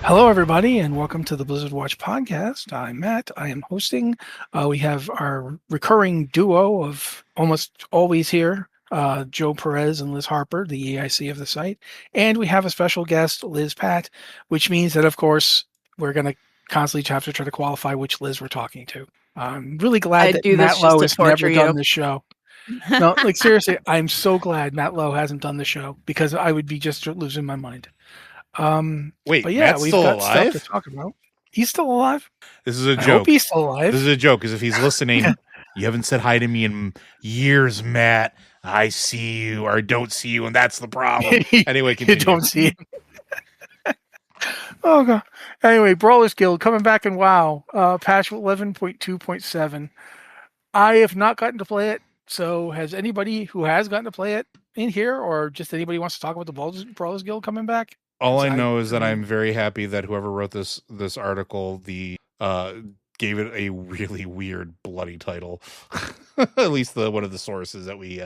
Hello, everybody, and welcome to the Blizzard Watch podcast. I'm Matt. I am hosting. We have our recurring duo of almost always here, Joe Perez and Liz Harper, the EIC of the site. And we have a special guest, Liz Patt, which means that, of course, we're going to constantly have to try to qualify which Liz we're talking to. I'm really glad that Matt Lowe has never done this show. No, like seriously, I'm so glad Matt Lowe hasn't done the show because I would be just losing my mind. Wait, but yeah, Matt's we've still got alive? stuff to talk about. He's still alive? This is a I joke. hope he's still alive. This is a joke, because if he's listening, you haven't said hi to me in years, Matt. I see you or don't see you, and that's the problem. Anyway, continue. You don't see him. Oh, God. Anyway, Brawlers Guild coming back in WoW. Patch 11.2.7. I have not gotten to play it, so has anybody who has gotten to play it in here, or just anybody wants to talk about the Brawlers Guild coming back? All I know is that I'm very happy that whoever wrote this article, gave it a really weird, bloody title. At least one of the sources that we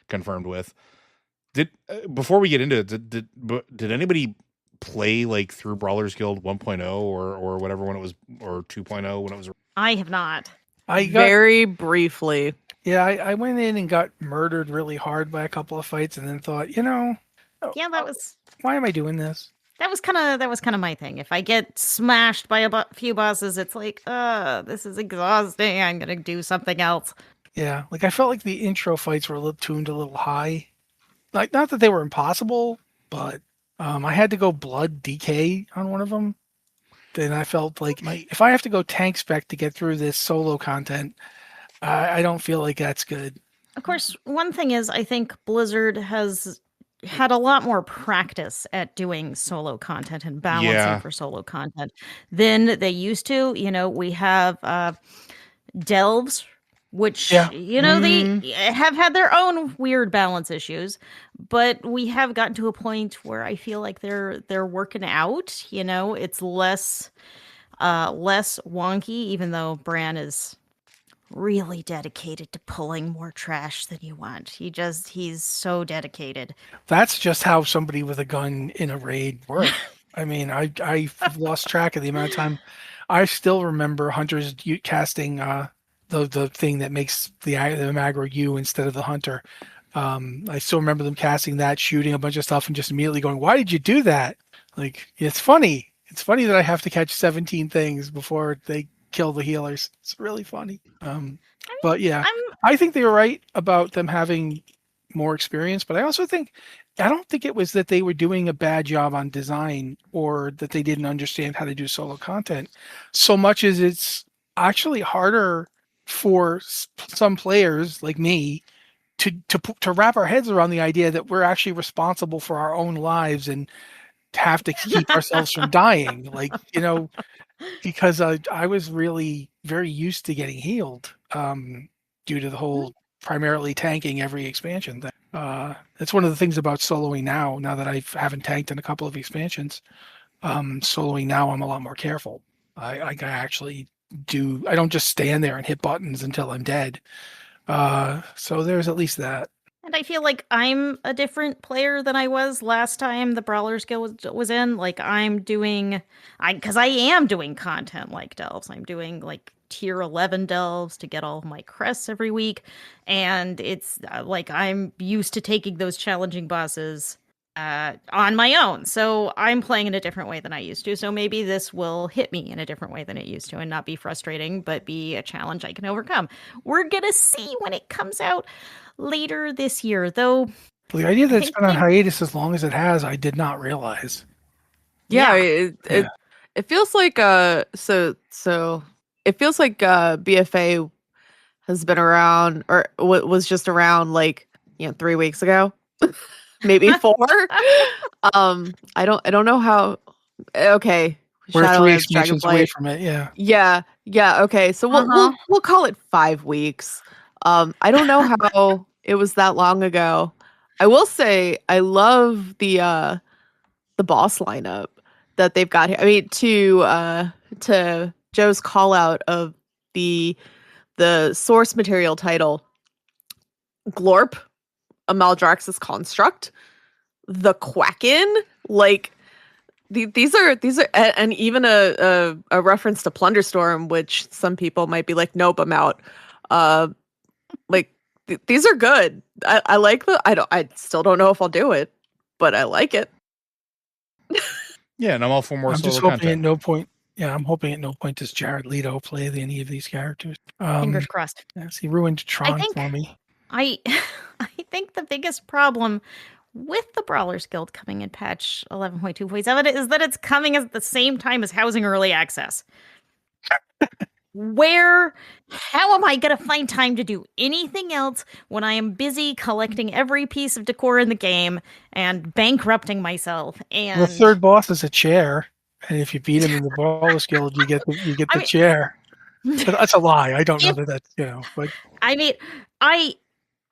confirmed with. Before we get into it, did anybody play like through Brawlers Guild 1.0 or whatever when it was, or 2.0 when it was? I have not. Very briefly. Yeah, I went in and got murdered really hard by a couple of fights, and then thought, Yeah, that was. Why am I doing this? That was kind of my thing. If I get smashed by a few bosses, it's like, this is exhausting. I'm gonna do something else. Yeah, like I felt like the intro fights were tuned a little high. Like, not that they were impossible, but I had to go blood DK on one of them. Then I felt like if I have to go tank spec to get through this solo content, I don't feel like that's good. Of course, one thing is, I think Blizzard has had a lot more practice at doing solo content and balancing for solo content than they used to. We have delves, which they have had their own weird balance issues, but we have gotten to a point where I feel like they're working out. It's less wonky, even though Bran is really dedicated to pulling more trash than you want. He's so dedicated. That's just how somebody with a gun in a raid works. I mean, I've lost track of the amount of time. I still remember hunters casting the thing that makes the aggro you instead of the hunter. I still remember them casting that, shooting a bunch of stuff, and just immediately going, "Why did you do that?" Like, it's funny. It's funny that I have to catch 17 things before they kill the healers. It's really funny. But yeah, I think they were right about them having more experience, but I don't think it was that they were doing a bad job on design or that they didn't understand how to do solo content, so much as it's actually harder for some players like me to wrap our heads around the idea that we're actually responsible for our own lives and have to keep ourselves from dying. Like, because I was really very used to getting healed due to the whole primarily tanking every expansion thing. That's one of the things about soloing now that I haven't tanked in a couple of expansions. Soloing now, I'm a lot more careful. I actually do. I don't just stand there and hit buttons until I'm dead. So there's at least that. And I feel like I'm a different player than I was last time the Brawlers Guild was in. Like, because I am doing content like delves. I'm doing like tier 11 delves to get all of my crests every week. And it's like I'm used to taking those challenging bosses on my own. So I'm playing in a different way than I used to. So maybe this will hit me in a different way than it used to and not be frustrating, but be a challenge I can overcome. We're going to see when it comes out later this year, though. The idea that it's been on hiatus as long as it has, I did not realize. Yeah. It feels like it feels like BFA has been around, or was just around 3 weeks ago. Maybe 4. I don't know how. Okay, we're 3 expansions away from it. Yeah. Okay, so we'll call it 5 weeks. I don't know how it was that long ago. I will say I love the boss lineup that they've got here. I mean, to Joe's call out of the source material title, Glorp, a Maldraxxus construct, the Quacken, These are and even a reference to Plunderstorm, which some people might be like, nope, I'm out. Like these are good. I like I still don't know if I'll do it, but I like it. Yeah, and I'm all for more I'm solo just hoping content. at no point. Yeah, I'm hoping at no point does Jared Leto play any of these characters. Fingers crossed. Yes, he ruined Tron for me. I think the biggest problem with the Brawlers Guild coming in patch 11.2.7 is that it's coming at the same time as Housing Early Access. How am I going to find time to do anything else when I am busy collecting every piece of decor in the game and bankrupting myself? And the third boss is a chair, and if you beat him in the Brawlers Guild, you get the chair. But that's a lie. I don't know that that's, but I mean,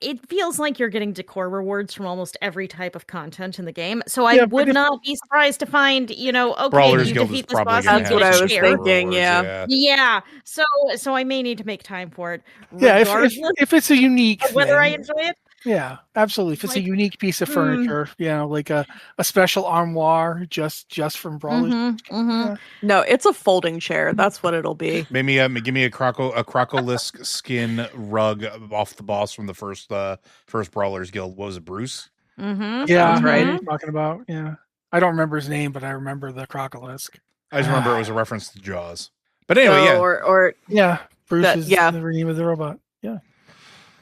it feels like you're getting decor rewards from almost every type of content in the game. So I would not be surprised to find, okay, Brawlers you Guild defeat is this probably boss. gonna That's have what I some was decor thinking. rewards, Yeah. So I may need to make time for it. Yeah, if it's a unique whether thing, I enjoy it. Yeah, absolutely. If it's a unique piece of furniture, like a special armoire just from Brawlers. Yeah. No, it's a folding chair. That's what it'll be. Maybe give me a Crocolisk skin rug off the boss from the first Brawlers Guild. What was it, Bruce? Mm-hmm. Yeah, Sounds right. You're talking about, yeah. I don't remember his name, but I remember the Crocolisk. I just remember it was a reference to Jaws. But anyway, or Bruce is the name of the robot. Yeah,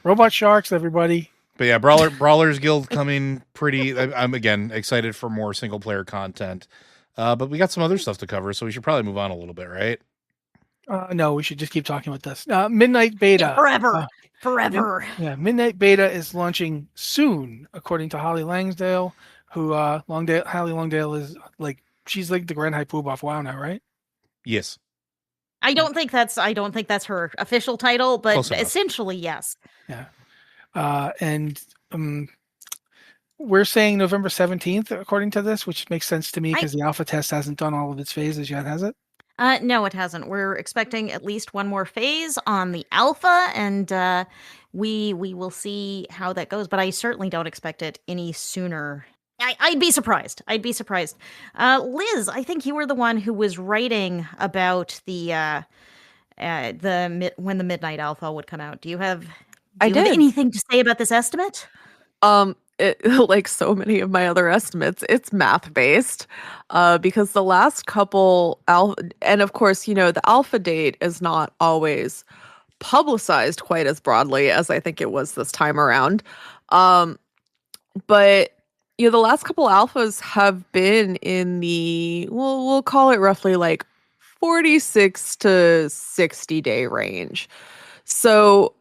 Robot Sharks, everybody. But yeah, Brawlers Guild coming pretty. I'm again excited for more single player content. But we got some other stuff to cover, so we should probably move on a little bit, right? No, we should just keep talking about this. Midnight Beta. Forever. Yeah, Midnight Beta is launching soon, according to Holly Langsdale, who Holly Longdale is she's like the Grand High Poobah of WoW now, right? Yes. I don't think that's her official title, but essentially yes. Yeah. And we're saying November 17th, according to this, which makes sense to me because the alpha test hasn't done all of its phases yet, has it? No, it hasn't. We're expecting at least one more phase on the alpha, and we will see how that goes. But I certainly don't expect it any sooner. I'd be surprised. Liz, I think you were the one who was writing about when the Midnight Alpha would come out. Do you have anything to say about this estimate? Like so many of my other estimates, it's math based, because the last couple and of course, the alpha date is not always publicized quite as broadly as I think it was this time around. But the last couple alphas have been in the we'll call it roughly like 46 to 60 day range. So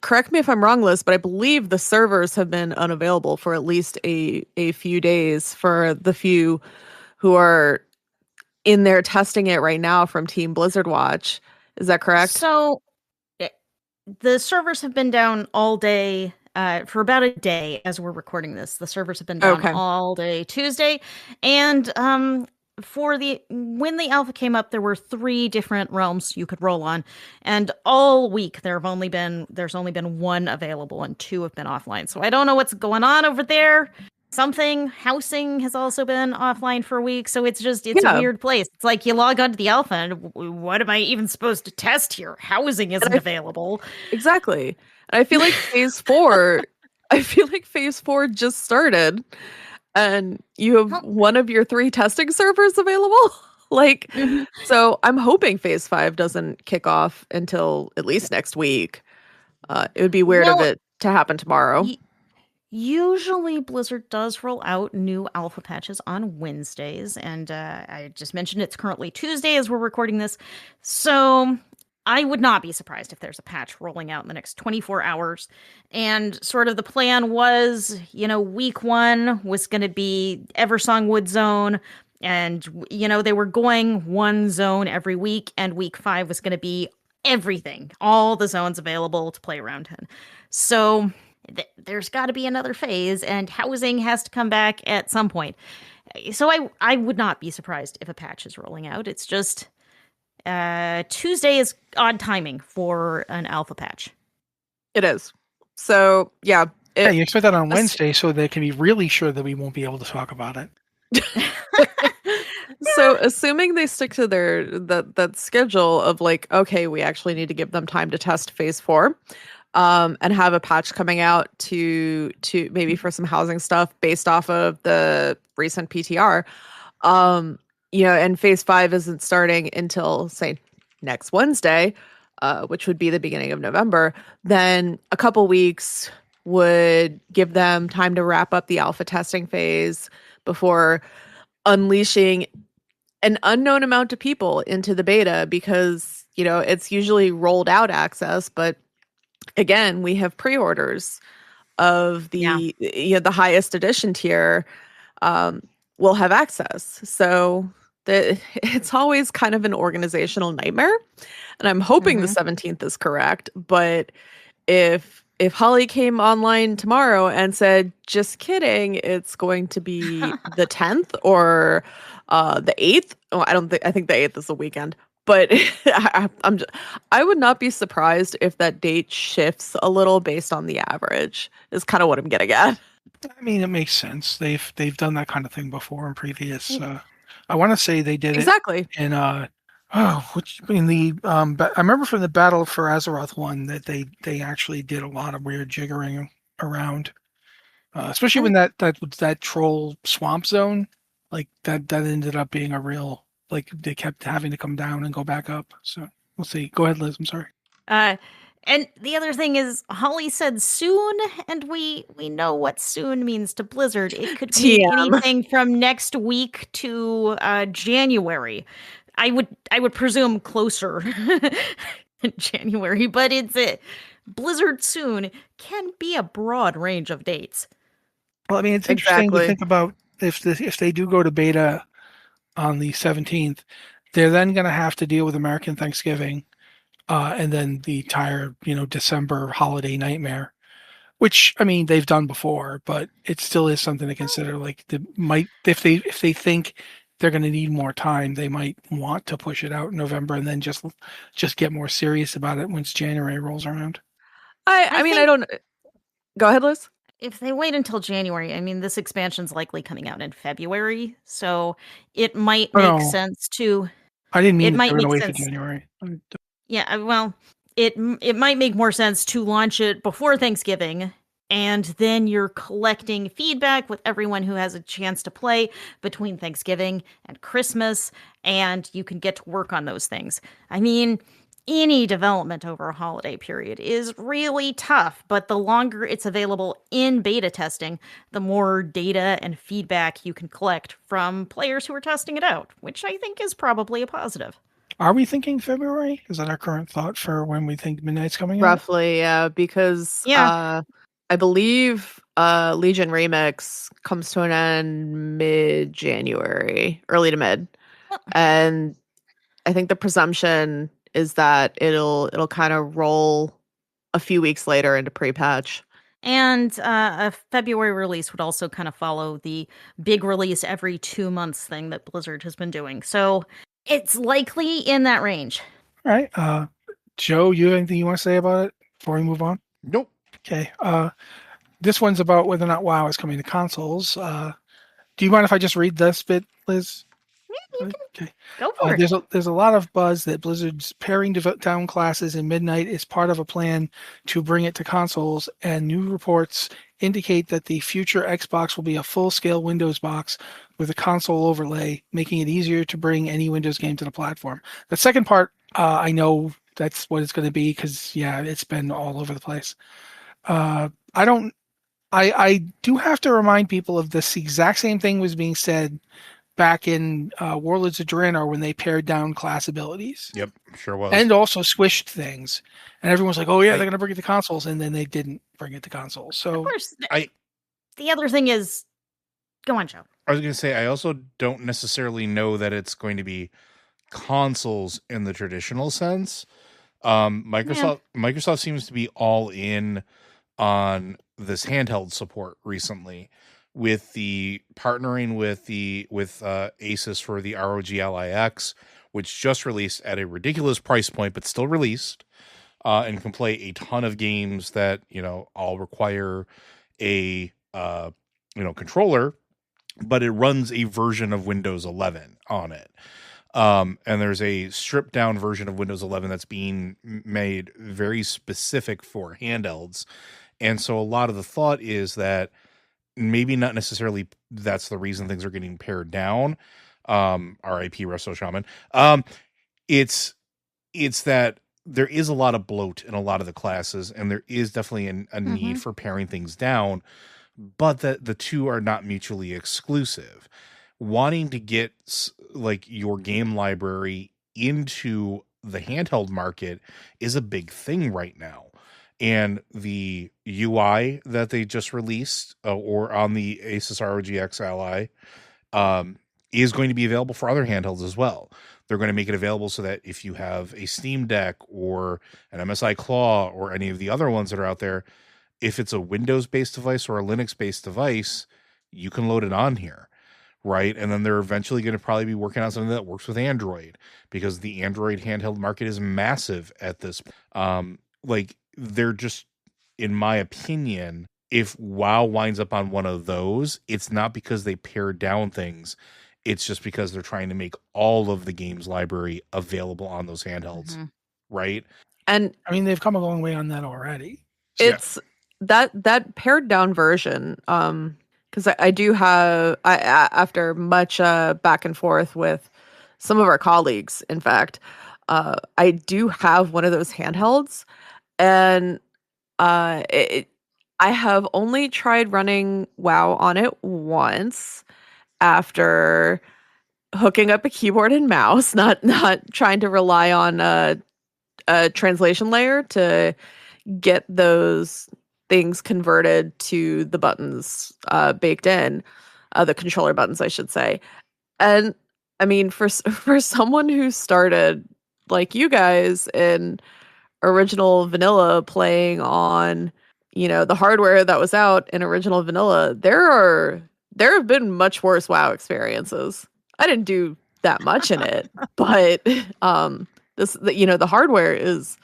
correct me if I'm wrong, Liz, but I believe the servers have been unavailable for at least a few days for the few who are in there testing it right now from Team Blizzard Watch. Is that correct? So the servers have been down all day for about a day as we're recording this. The servers have been down all day Tuesday. And when the alpha came up, there were 3 different realms you could roll on, and all week there's only been 1 available and 2 have been offline. So I don't know what's going on over there. Housing has also been offline for a week, so it's a weird place. It's like you log onto the alpha and what am I even supposed to test here? Housing isn't available. Exactly. And I feel like phase 4 just started. And you have one of your 3 testing servers available? So I'm hoping phase 5 doesn't kick off until at least next week. It would be weird of it to happen tomorrow. Usually Blizzard does roll out new alpha patches on Wednesdays, and I just mentioned it's currently Tuesday as we're recording this. So I would not be surprised if there's a patch rolling out in the next 24 hours. And sort of the plan was, week 1 was going to be Eversong Wood Zone. And, they were going 1 zone every week. And week 5 was going to be everything, all the zones available to play around in. So there's got to be another phase, and housing has to come back at some point. So I would not be surprised if a patch is rolling out. It's just Tuesday is odd timing for an alpha patch. It is. So, yeah. You expect that on Wednesday so they can be really sure that we won't be able to talk about it. So assuming they stick to their that schedule of like, okay, we actually need to give them time to test phase 4, and have a patch coming out to maybe for some housing stuff based off of the recent PTR. And phase 5 isn't starting until say next Wednesday, which would be the beginning of November. Then a couple weeks would give them time to wrap up the alpha testing phase before unleashing an unknown amount of people into the beta, because it's usually rolled out access, but again, we have pre-orders of the the highest edition tier will have access. So it's always kind of an organizational nightmare, and I'm hoping the 17th is correct. But if Holly came online tomorrow and said, "Just kidding, it's going to be the 10th or the 8th," I think the 8th is the weekend. But I would not be surprised if that date shifts a little based on the average. Is kind of what I'm getting at. I mean, it makes sense. They've done that kind of thing before in previous. I want to say they did exactly in in the I remember from the Battle for Azeroth one that they actually did a lot of weird jiggering around, especially when that troll swamp zone, like that ended up being a real, like they kept having to come down and go back up. So we'll see. Go ahead, Liz. I'm sorry. And the other thing is, Holly said soon, and we know what soon means to Blizzard. It could be anything from next week to January. I would presume closer in January, but Blizzard soon can be a broad range of dates. Well, I mean, it's interesting to think about if they do go to beta on the 17th, they're then going to have to deal with American Thanksgiving. And then the entire, December holiday nightmare, which I mean they've done before, but it still is something to consider. Like if they think they're going to need more time, they might want to push it out in November and then just get more serious about it once January rolls around. I mean, I don't. Go ahead, Liz. If they wait until January, I mean, this expansion's likely coming out in February, so it might make sense to. I didn't mean to wait for January. Yeah, well, it might make more sense to launch it before Thanksgiving, and then you're collecting feedback with everyone who has a chance to play between Thanksgiving and Christmas, and you can get to work on those things. I mean, any development over a holiday period is really tough, but the longer it's available in beta testing, the more data and feedback you can collect from players who are testing it out, which I think is probably a positive. Are we thinking February? Is that our current thought for when we think Midnight's coming out? Roughly, yeah, because I believe Legion Remix comes to an end mid-January, early to mid. And I think the presumption is that it'll kind of roll a few weeks later into pre-patch. And a February release would also kind of follow the big release every 2 months thing that Blizzard has been doing. So it's likely in that range. All right. Joe, you have anything you want to say about it before we move on? Nope. Okay. This one's about whether or not WoW is coming to consoles. Do you mind if I just read this bit, Liz? Yeah, you can go for it. There's a lot of buzz that Blizzard's paring down classes in Midnight is part of a plan to bring it to consoles, and new reports indicate that the future Xbox will be a full-scale Windows box with a console overlay, making it easier to bring any Windows game to the platform. The second part, I know that's what it's going to be because, it's been all over the place. I do have to remind people of this exact same thing was being said back in Warlords of Draenor when they pared down class abilities. Yep, sure was. And also squished things. And everyone was like, oh yeah, they're going to bring it to consoles. And then they didn't bring it to consoles. So of course, the other thing is, go on, Joe. I was going to say, I also don't necessarily know that it's going to be consoles in the traditional sense. Microsoft seems to be all in on this handheld support recently, with the partnering with Asus for the ROG Ally X, which just released at a ridiculous price point, but still released, and can play a ton of games that all require a controller, but it runs a version of Windows 11 on it. And there's a stripped down version of Windows 11 that's being made very specific for handhelds. And so a lot of the thought is that maybe not necessarily that's the reason things are getting pared down. RIP Resto Shaman. It's that there is a lot of bloat in a lot of the classes, and there is definitely a need for paring things down, but that the two are not mutually exclusive. Wanting to get like your game library into the handheld market is a big thing right now. And the UI that they just released or on the Asus ROG X Ally is going to be available for other handhelds as well. They're going to make it available so that if you have a Steam Deck or an MSI Claw or any of the other ones that are out there, if it's a Windows-based device or a Linux-based device, you can load it on here, right? And then they're eventually going to probably be working on something that works with Android, because the Android handheld market is massive at this. Like, they're just, in my opinion, if WoW winds up on one of those, it's not because they pared down things. It's just because they're trying to make all of the games library available on those handhelds, right? And I mean, they've come a long way on that already. It's that pared down version. Because I do have, after much back and forth with some of our colleagues, in fact, I do have one of those handhelds, and I have only tried running WoW on it once after hooking up a keyboard and mouse, not trying to rely on a translation layer to get those things converted to the buttons baked in, the controller buttons, I should say. And I mean, for someone who started like you guys in original vanilla, playing on, the hardware that was out in original vanilla, there have been much worse WoW experiences. I didn't do that much in it, but the hardware is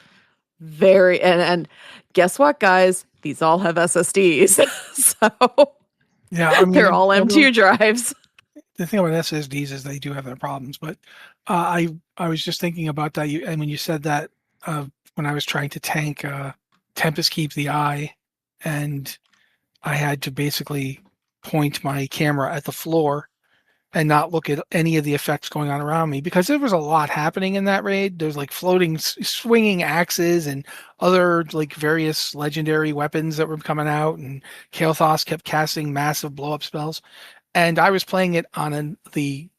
very, and guess what, guys? These all have SSDs, so yeah, I mean, they're all M2 drives. The thing about SSDs is they do have their problems, but I was just thinking about that. And when you said that, when I was trying to tank Tempest Keep the Eye, and I had to basically point my camera at the floor and not look at any of the effects going on around me, because there was a lot happening in that raid. There's like floating, swinging axes and other like various legendary weapons that were coming out, and Kael'thas kept casting massive blow up spells. And I was playing it on the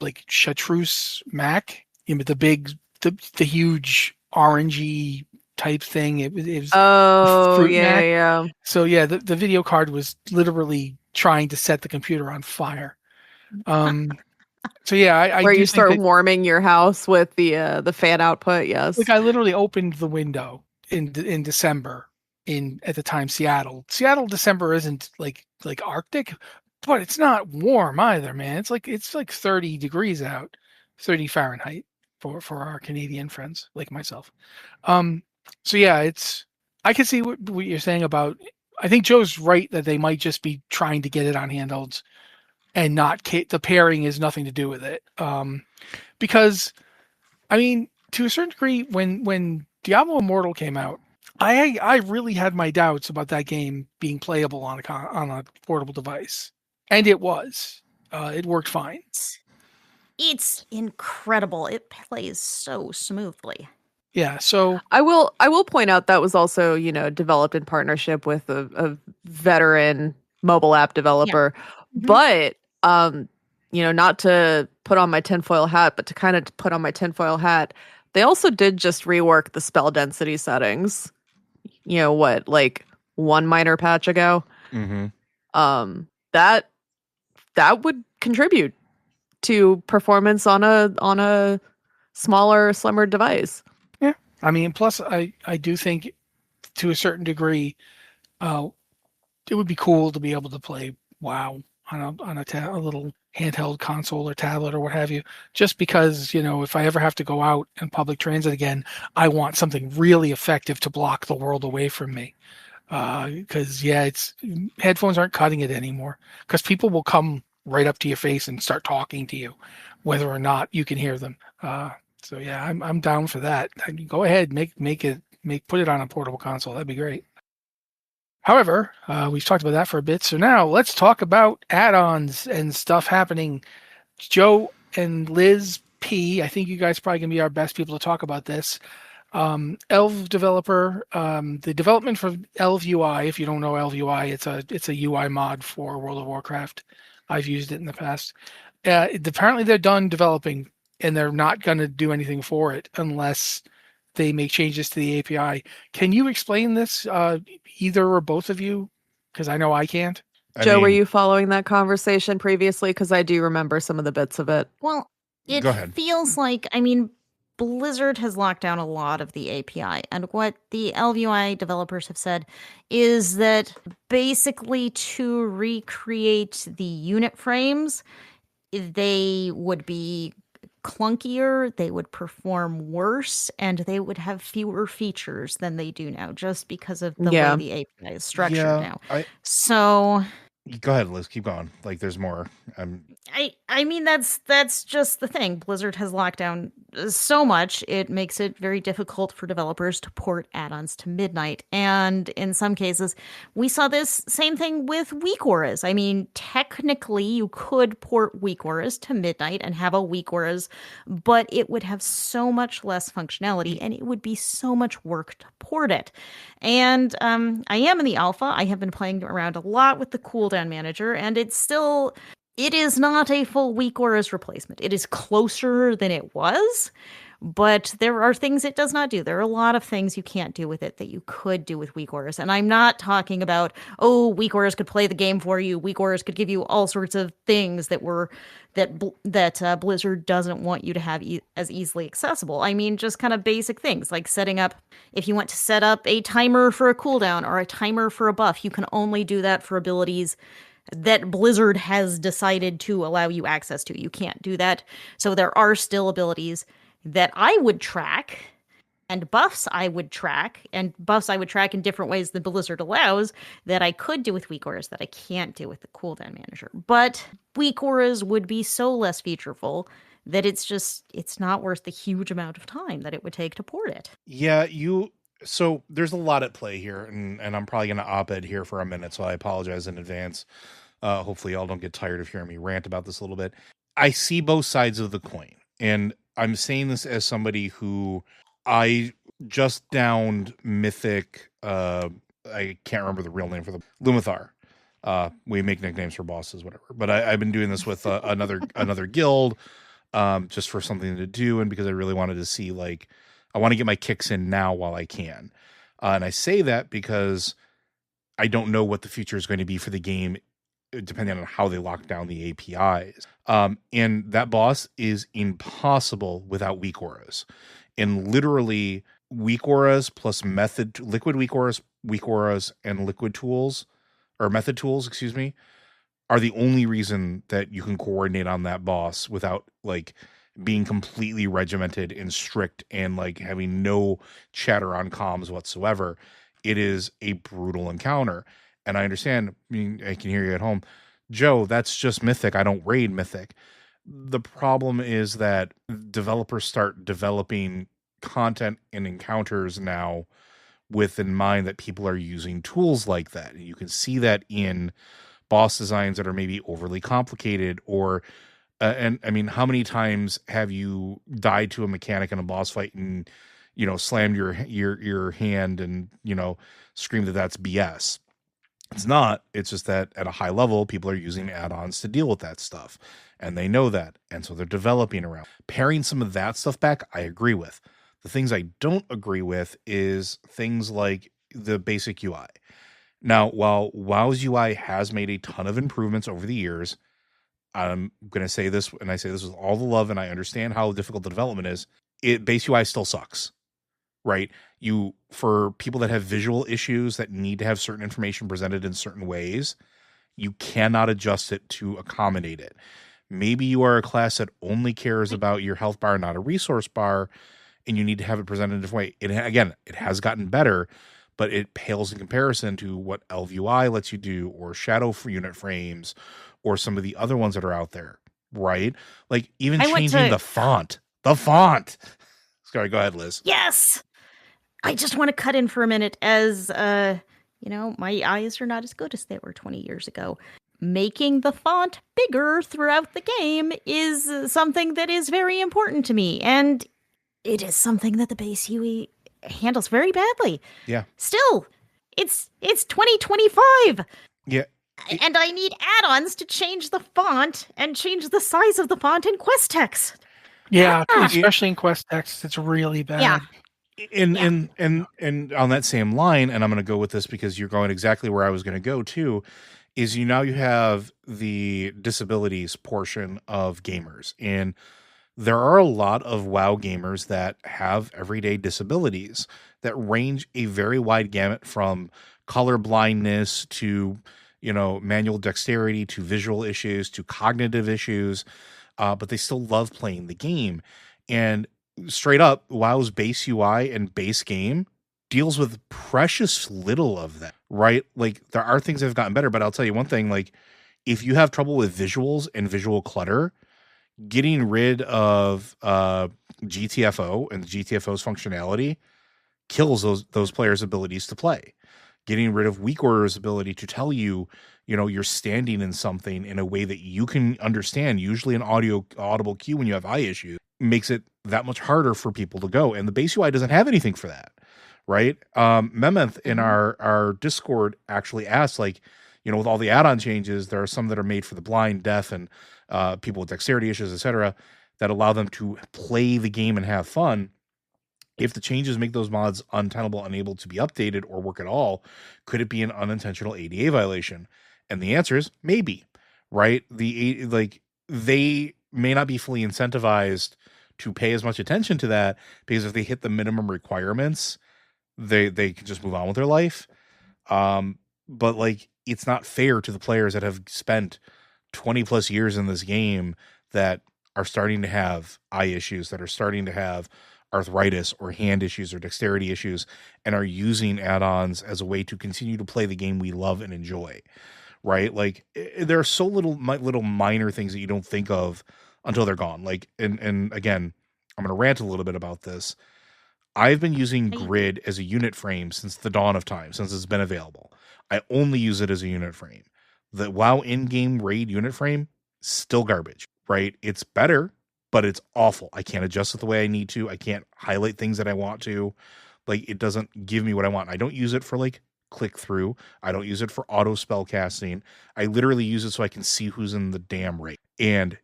like chartreuse Mac, the huge orangey type thing. It was fruit yeah, Mac. yeah. So yeah, the video card was literally trying to set the computer on fire. So yeah, I where you start warming your house with the fan output. Yes, like I literally opened the window in December at the time Seattle December isn't like Arctic, but it's not warm either, man. It's like 30 degrees out, 30 Fahrenheit for our Canadian friends like myself. So yeah, I can see what you're saying about. I think Joe's right that they might just be trying to get it on handhelds, and not the pairing is nothing to do with it. Because, I mean, to a certain degree, when Diablo Immortal came out, I really had my doubts about that game being playable on a portable device, and it was. It worked fine. It's incredible. It plays so smoothly. Yeah, so I will point out that was also, developed in partnership with a veteran mobile app developer. Yeah. But not to put on my tinfoil hat, but to kind of put on my tinfoil hat, they also did just rework the spell density settings. Like one minor patch ago. Mm-hmm. That would contribute to performance on a smaller, slimmer device. Yeah, I mean, plus I do think to a certain degree, it would be cool to be able to play WoW on a little handheld console or tablet or what have you, just because, if I ever have to go out in public transit again, I want something really effective to block the world away from me. Because headphones aren't cutting it anymore, because people will come right up to your face and start talking to you, whether or not you can hear them. So yeah, I'm down for that. Go ahead, put it on a portable console. That'd be great. However, we've talked about that for a bit. So now let's talk about add-ons and stuff happening. Joe and Liz P, I think you guys probably going to be our best people to talk about this. Elv developer, the development for Elv UI, if you don't know Elv UI, it's a UI mod for World of Warcraft. I've used it in the past. Apparently they're done developing and they're not going to do anything for it unless they make changes to the API. Can you explain this, either or both of you? Because I know I can't. Joe, were you following that conversation previously? Because I do remember some of the bits of it. Well, it feels like, Blizzard has locked down a lot of the API. And what the LVUI developers have said is that basically to recreate the unit frames, they would be clunkier, they would perform worse, and they would have fewer features than they do now, just because of the way the API is structured now. So go ahead, Liz, keep going. Like there's more. That's just the thing. Blizzard has locked down so much, it makes it very difficult for developers to port add-ons to Midnight. And in some cases, we saw this same thing with weak auras. Technically, you could port weak auras to Midnight and have a weak auras, but it would have so much less functionality and it would be so much work to port it. And I am in the alpha. I have been playing around a lot with the cooldown manager, and it is not a full weak auras replacement. It is closer than it was, but there are things it does not do. There are a lot of things you can't do with it that you could do with weak auras. And I'm not talking about, weak auras could play the game for you. Weak auras could give you all sorts of things that Blizzard doesn't want you to have as easily accessible. Just kind of basic things like setting up, if you want to set up a timer for a cooldown or a timer for a buff, you can only do that for abilities that Blizzard has decided to allow you access to. You can't do that. So there are still abilities that I would track, and buffs I would track in different ways than Blizzard allows, that I could do with weak auras that I can't do with the cooldown manager. But weak auras would be so less featureful that it's not worth the huge amount of time that it would take to port it. Yeah, so there's a lot at play here, and I'm probably going to op-ed here for a minute, so I apologize in advance. Hopefully y'all don't get tired of hearing me rant about this a little bit. I see both sides of the coin, and I'm saying this as somebody who I just downed Mythic, I can't remember the real name for the Lumathar. We make nicknames for bosses, whatever. But I've been doing this with another guild, just for something to do, and because I really wanted to see, I want to get my kicks in now while I can. And I say that because I don't know what the future is going to be for the game, depending on how they lock down the APIs. And that boss is impossible without weak auras. And literally, weak auras plus liquid weak auras, and liquid tools, or method tools, excuse me, are the only reason that you can coordinate on that boss without being completely regimented and strict and having no chatter on comms whatsoever. It is a brutal encounter. And I understand, I can hear you at home, Joe, that's just Mythic. I don't raid Mythic. The problem is that developers start developing content and encounters now with in mind that people are using tools like that. And you can see that in boss designs that are maybe overly complicated, or how many times have you died to a mechanic in a boss fight and, slammed your hand and, screamed that that's BS? It's not. It's just that at a high level, people are using add-ons to deal with that stuff, and they know that. And so they're developing around. Paring some of that stuff back, I agree with. The things I don't agree with is things like the basic UI. Now, while WoW's UI has made a ton of improvements over the years, I'm going to say this, and I say this with all the love, and I understand how difficult the development is. Base UI still sucks, right? For people that have visual issues that need to have certain information presented in certain ways, you cannot adjust it to accommodate it. Maybe you are a class that only cares about your health bar, not a resource bar, and you need to have it presented in a different way. It has gotten better, but it pales in comparison to what LVUI lets you do, or shadow for unit frames, or some of the other ones that are out there, right? Like even changing the font. Sorry, go ahead, Liz. Yes. I just want to cut in for a minute as, my eyes are not as good as they were 20 years ago. Making the font bigger throughout the game is something that is very important to me. And it is something that the base UE handles very badly. Yeah. Still, it's 2025. Yeah. And I need add-ons to change the font and change the size of the font in quest text. Yeah, especially in quest text, it's really bad. Yeah. And on that same line, and I'm going to go with this because you're going exactly where I was going to go too, is you have the disabilities portion of gamers, and there are a lot of WoW gamers that have everyday disabilities that range a very wide gamut from color blindness to, manual dexterity to visual issues to cognitive issues, but they still love playing the game. And straight up, WoW's base UI and base game deals with precious little of that, right? Like there are things that have gotten better, but I'll tell you one thing, like if you have trouble with visuals and visual clutter, getting rid of GTFO and the GTFO's functionality kills those players' abilities to play. Getting rid of weak order's ability to tell you, you're standing in something in a way that you can understand, usually an audible cue when you have eye issues, makes it that much harder for people to go. And the base UI doesn't have anything for that, right? Memeth in our Discord actually asked, like, with all the add-on changes, there are some that are made for the blind, deaf, and people with dexterity issues, etc., that allow them to play the game and have fun. If the changes make those mods untenable, unable to be updated or work at all, could it be an unintentional ADA violation? And the answer is maybe, right? They may not be fully incentivized to pay as much attention to that, because if they hit the minimum requirements, they can just move on with their life. But like, it's not fair to the players that have spent 20 plus years in this game that are starting to have eye issues, that are starting to have arthritis or hand issues or dexterity issues, and are using add-ons as a way to continue to play the game we love and enjoy, right? Like there are so little minor things that you don't think of until they're gone. Like, and again, I'm going to rant a little bit about this. I've been using grid as a unit frame since the dawn of time, since it's been available. I only use it as a unit frame. The WoW in-game raid unit frame, still garbage, right? It's better, but it's awful. I can't adjust it the way I need to. I can't highlight things that I want to. Like, it doesn't give me what I want. I don't use it for like click through. I don't use it for auto spell casting. I literally use it so I can see who's in the damn raid. And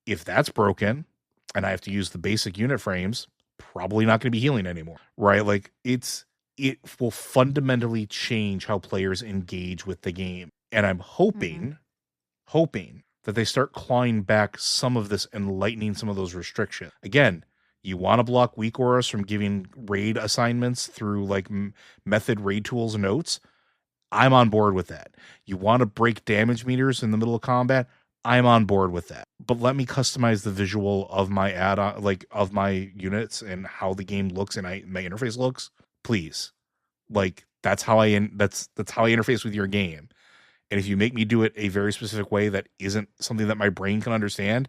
if that's broken and I have to use the basic unit frames, probably not going to be healing anymore, right? Like it will fundamentally change how players engage with the game. And I'm hoping that they start clawing back some of this and lightening some of those restrictions. Again, you want to block weak auras from giving raid assignments through like method raid tools and notes. I'm on board with that. You want to break damage meters in the middle of combat. I'm on board with that. But let me customize the visual of my add-on, like of my units and how the game looks and my interface looks. Please, like that's how I interface with your game. And if you make me do it a very specific way that isn't something that my brain can understand,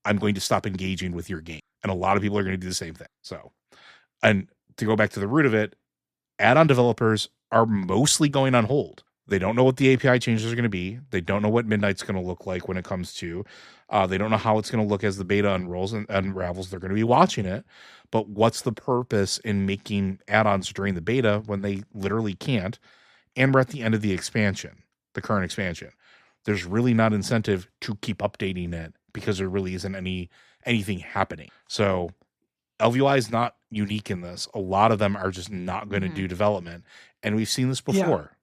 I'm going to stop engaging with your game. And a lot of people are going to do the same thing. So, and to go back to the root of it, add-on developers are mostly going on hold. They don't know what the API changes are going to be. They don't know what Midnight's going to look like when it comes to. They don't know how it's going to look as the beta unrolls and unravels. They're going to be watching it. But what's the purpose in making add-ons during the beta when they literally can't? And we're at the end of the expansion, the current expansion. There's really not incentive to keep updating it because there really isn't anything happening. So LVI is not unique in this. A lot of them are just not going to do development. And we've seen this before. Yeah.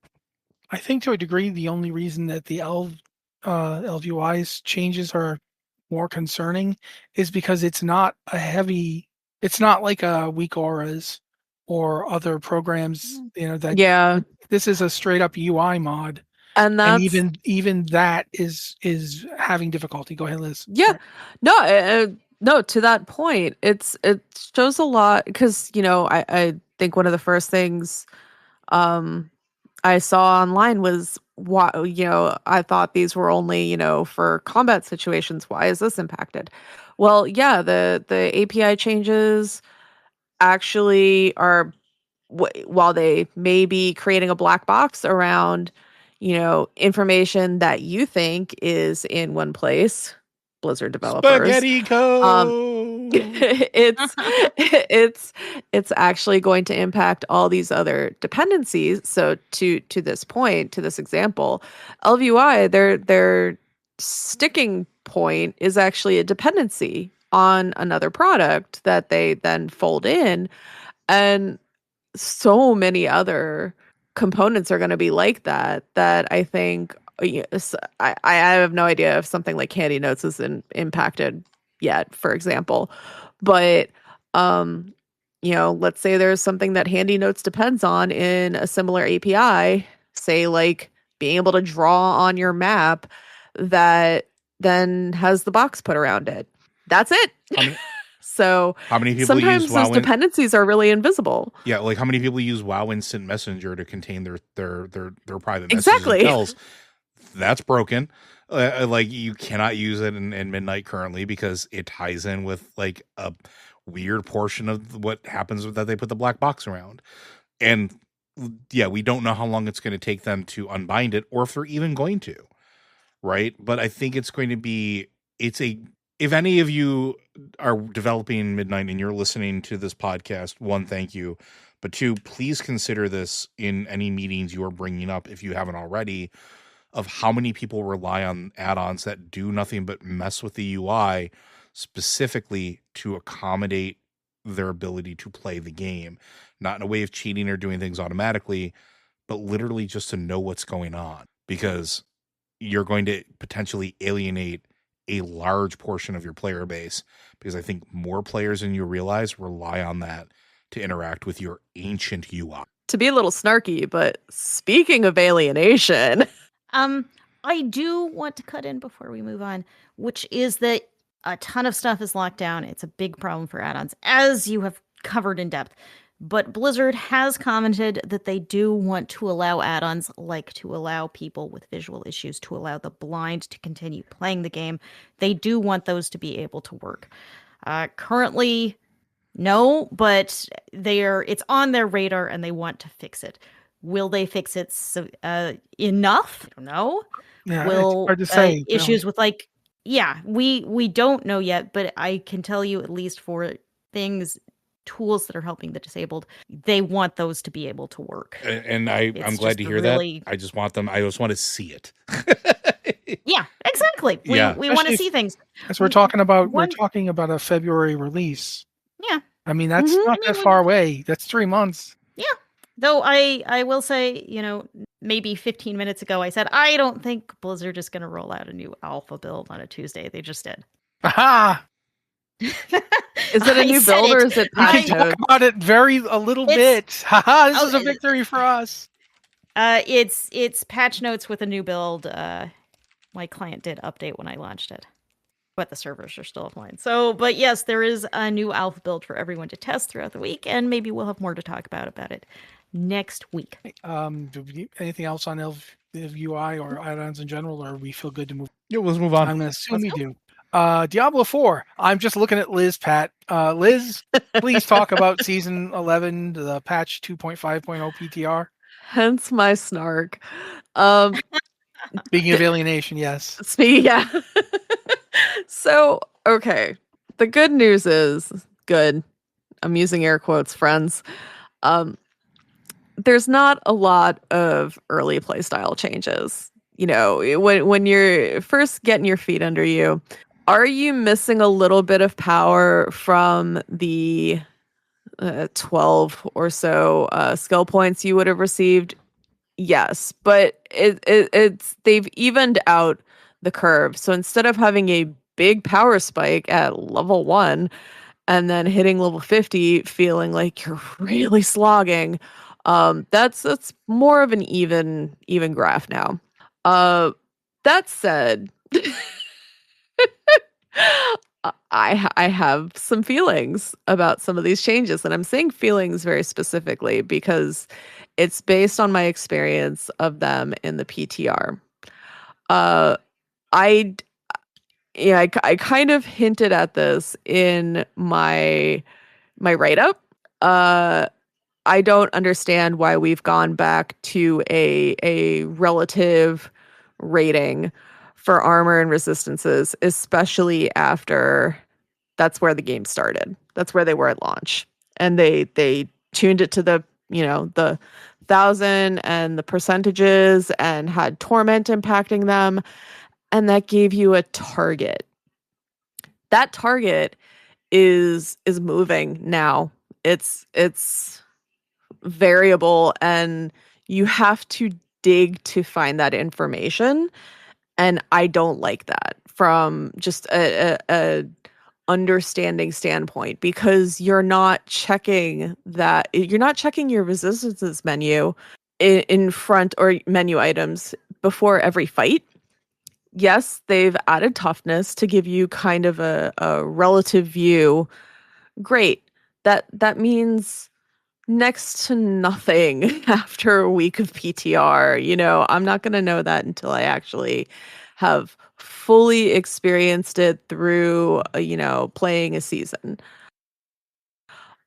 I think to a degree, the only reason that the LVI's changes are more concerning is because it's not like a weak auras or other programs, this is a straight up UI mod. And even that is having difficulty. Go ahead, Liz. Yeah. No, to that point, it shows a lot because, I think one of the first things I saw online was, I thought these were only, for combat situations. Why is this impacted? Well, yeah, the API changes actually are, while they may be creating a black box around, information that you think is in one place, Blizzard developers. Spaghetti code. It's actually going to impact all these other dependencies. So to this point, to this example, LVUI, their sticking point is actually a dependency on another product that they then fold in, and so many other components are going to be like that I think. Yes, I have no idea if something like Handy Notes isn't impacted yet, for example. But let's say there's something that Handy Notes depends on in a similar API, say like being able to draw on your map that then has the box put around it. That's it. So how many people sometimes use WoW those dependencies are really invisible. Yeah, like how many people use WoW Instant Messenger to contain their private messages exactly. and tells? That's broken. Like you cannot use it in Midnight currently because it ties in with like a weird portion of what happens with that they put the black box around. And yeah, we don't know how long it's going to take them to unbind it or if they're even going to. Right? But I think it's going to be if any of you are developing Midnight and you're listening to this podcast, one, thank you. But two, please consider this in any meetings you are bringing up, if you haven't already, of how many people rely on add-ons that do nothing but mess with the UI specifically to accommodate their ability to play the game. Not in a way of cheating or doing things automatically, but literally just to know what's going on. Because you're going to potentially alienate a large portion of your player base, because I think more players than you realize rely on that to interact with your ancient UI. To be a little snarky, but speaking of alienation, I do want to cut in before we move on, which is that a ton of stuff is locked down. It's a big problem for add-ons, as you have covered in depth. But Blizzard has commented that they do want to allow add-ons, like to allow people with visual issues, to allow the blind to continue playing the game. They do want those to be able to work. Currently, no, but it's on their radar and they want to fix it. Will they fix it enough? I don't know. Yeah, Will it's hard to say. issues with we don't know yet, but I can tell you, at least for tools that are helping the disabled, they want those to be able to work. And I'm glad to hear that. I just want to see it. Yeah, exactly. We want to see things. As we're talking about a February release. Yeah. I mean, that's not that far away. That's 3 months. Yeah. Though I will say, maybe 15 minutes ago, I said, I don't think Blizzard is going to roll out a new alpha build on a Tuesday. They just did. Aha! Is it a new build or is it patch notes? Talk about it a little bit. Haha, this is a victory for us. It's patch notes with a new build. My client did update when I launched it, but the servers are still offline. So, but yes, there is a new alpha build for everyone to test throughout the week, and maybe we'll have more to talk about it next week. Anything else on UI or add-ons in general, or we feel good to move? Yeah, let's move on. I'm going to assume we do. Diablo 4. I'm just looking at Liz Patt. Liz, please talk about Season 11, the patch 2.5.0 PTR. Hence my snark. Speaking of alienation, yes. Yeah. So, okay. The good news is, good. I'm using air quotes, friends. There's not a lot of early playstyle changes. When you're first getting your feet under you, are you missing a little bit of power from the 12 or so skill points you would have received? Yes, but they've evened out the curve. So instead of having a big power spike at level 1 and then hitting level 50 feeling like you're really slogging, that's more of an even graph now. That said, I have some feelings about some of these changes, and I'm saying feelings very specifically because it's based on my experience of them in the PTR. I I kind of hinted at this in my write-up. I don't understand why we've gone back to a relative rating for armor and resistances, especially after that's where the game started. That's where they were at launch. And they tuned it to the, the 1,000 and the percentages and had torment impacting them. And that gave you a target. That target is moving now. It's variable, and you have to dig to find that information. And I don't like that from just a understanding standpoint, because you're not checking your resistances menu in front, or menu items before every fight. Yes, they've added toughness to give you kind of a relative view. Great. That means next to nothing after a week of PTR. I'm not going to know that until I actually have fully experienced it through, playing a season.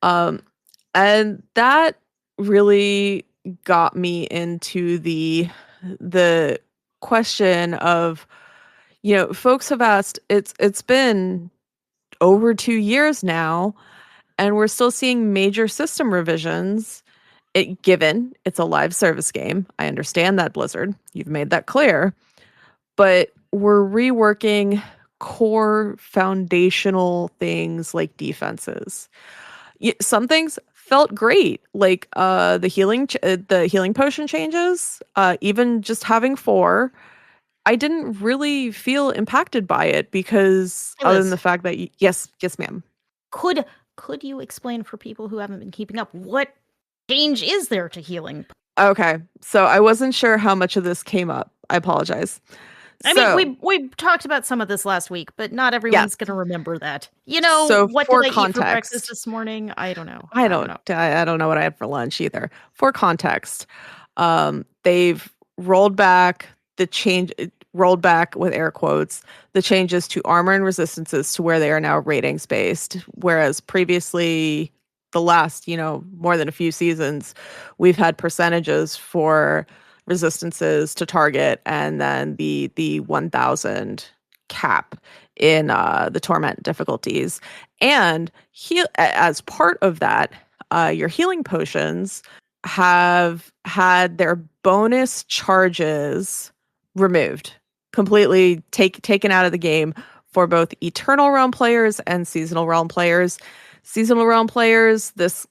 And that really got me into the question of, folks have asked, it's been over 2 years now, and we're still seeing major system revisions. Given it's a live service game, I understand that, Blizzard. You've made that clear. But we're reworking core foundational things like defenses. Some things felt great, like the healing potion changes. Even just having 4, I didn't really feel impacted by it, because other than the fact that yes, ma'am. Could you explain for people who haven't been keeping up, what change is there to healing? Okay, so I wasn't sure how much of this came up. I apologize. I mean, we talked about some of this last week, but not everyone's going to remember that. So what did I eat for breakfast this morning? I don't know. I don't know what I had for lunch either. For context, they've rolled back with air quotes, the changes to armor and resistances to where they are now ratings based, whereas previously, the last, more than a few seasons, we've had percentages for resistances to target, and then the 1,000 cap in the torment difficulties. And as part of that, your healing potions have had their bonus charges removed, completely taken out of the game for both Eternal Realm players and Seasonal Realm players. Seasonal Realm players, this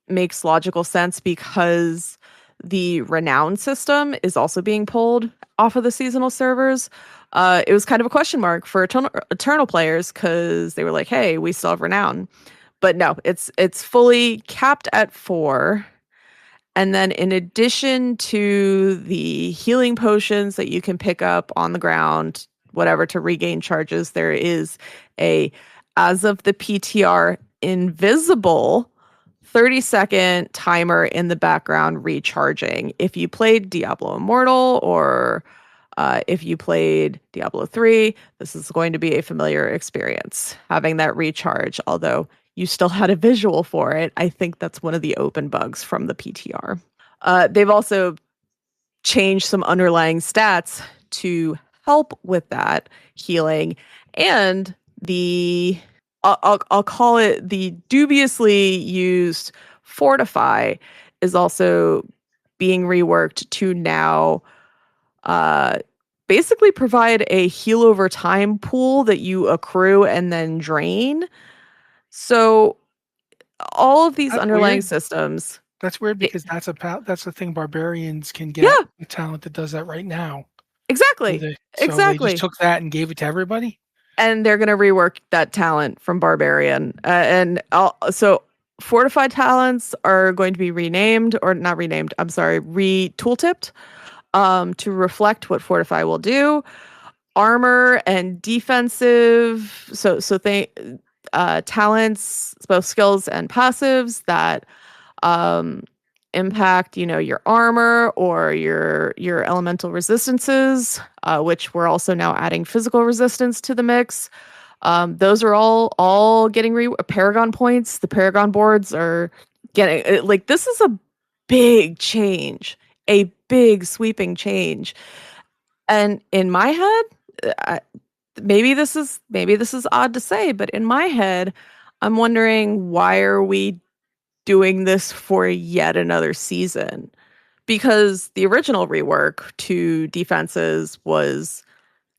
makes logical sense because the Renown system is also being pulled off of the seasonal servers. It was kind of a question mark for Eternal players, because they were like, hey, we still have Renown. But no, it's fully capped at 4. And then in addition to the healing potions that you can pick up on the ground, whatever, to regain charges, there is as of the PTR, invisible 30-second timer in the background recharging. If you played Diablo Immortal, or if you played Diablo 3, this is going to be a familiar experience, having that recharge, although you still had a visual for it. I think that's one of the open bugs from the PTR. They've also changed some underlying stats to help with that healing, and I'll call it the dubiously used Fortify is also being reworked to now basically provide a heal over time pool that you accrue and then drain. So all of these underlying systems. That's weird, because that's a thing barbarians can get a talent that does that right now. Exactly. So they just took that and gave it to everybody. And they're going to rework that talent from Barbarian. So Fortified talents are going to be renamed, or not renamed, I'm sorry, re-tooltipped to reflect what Fortify will do. armor and defensive, so they talents, both skills and passives that impact, your armor or your elemental resistances, which we're also now adding physical resistance to the mix. Those are all getting Paragon points. The Paragon boards are getting this is a big change, a big sweeping change. And in my head, maybe this is odd to say, but in my head, I'm wondering, why are we doing this for yet another season? Because the original rework to defenses was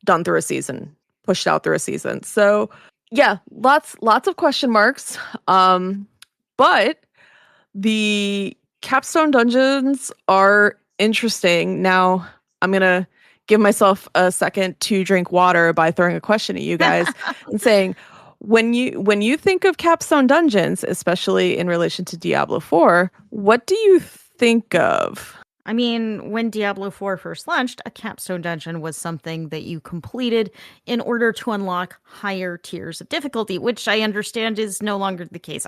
done through a season, pushed out through a season. So yeah, lots of question marks. But the capstone dungeons are interesting. Now I'm gonna give myself a second to drink water by throwing a question at you guys and saying, when you think of capstone dungeons, especially in relation to Diablo 4, what do you think of? I mean, when Diablo 4 first launched, a capstone dungeon was something that you completed in order to unlock higher tiers of difficulty, which I understand is no longer the case.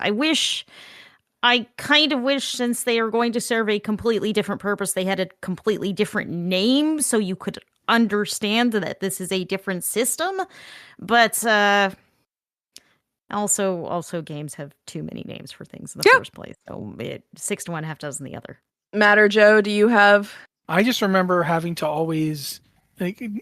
I kind of wish, since they are going to serve a completely different purpose, they had a completely different name so you could understand that this is a different system. But also games have too many names for things in the first place. So 6 to 1, half dozen the other. Matt or Joe, do you have? I just remember having to always,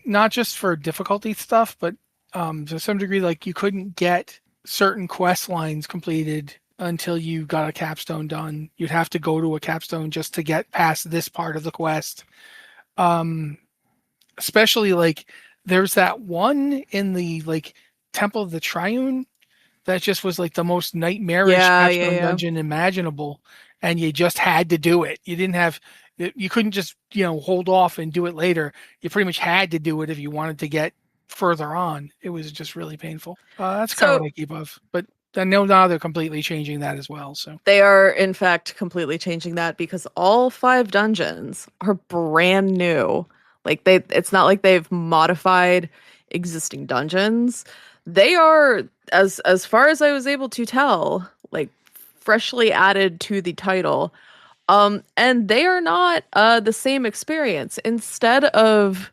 not just for difficulty stuff, but to some degree, you couldn't get certain quest lines completed until you got a capstone done. You'd have to go to a capstone just to get past this part of the quest. Especially there's that one in the Temple of the Triune that just was the most nightmarish capstone dungeon imaginable, and you just had to do it. You couldn't just hold off and do it later. You pretty much had to do it if you wanted to get further on. It was just really painful. That's kind of what I keep of, but I know now they're completely changing that as well. So they are, in fact, completely changing that, because all 5 dungeons are brand new. It's not like they've modified existing dungeons. They are, as far as I was able to tell, freshly added to the title. And they are not the same experience. Instead of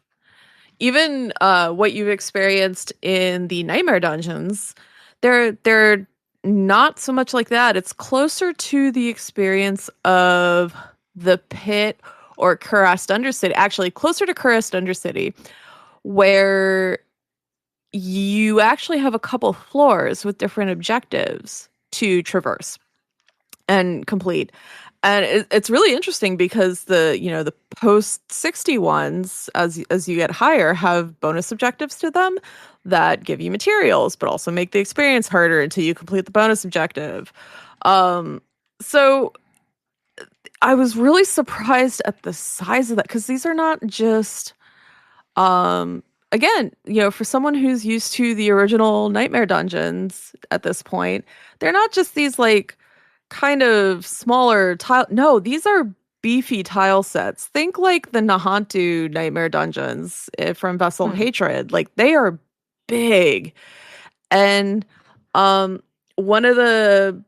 even what you've experienced in the Nightmare dungeons, they're not so much like that. It's closer to the experience of the Pit or Cursed Undercity. Actually, closer to Cursed Undercity, where you actually have a couple floors with different objectives to traverse and complete. And it's really interesting because the post 60 ones, as you get higher, have bonus objectives to them that give you materials, but also make the experience harder until you complete the bonus objective. So I was really surprised at the size of that, because these are not just, again, for someone who's used to the original Nightmare dungeons at this point, they're not just these kind of smaller tile. No, these are beefy tile sets. Think the Nahantu Nightmare dungeons from Vessel of Hatred. They are big. And one of the,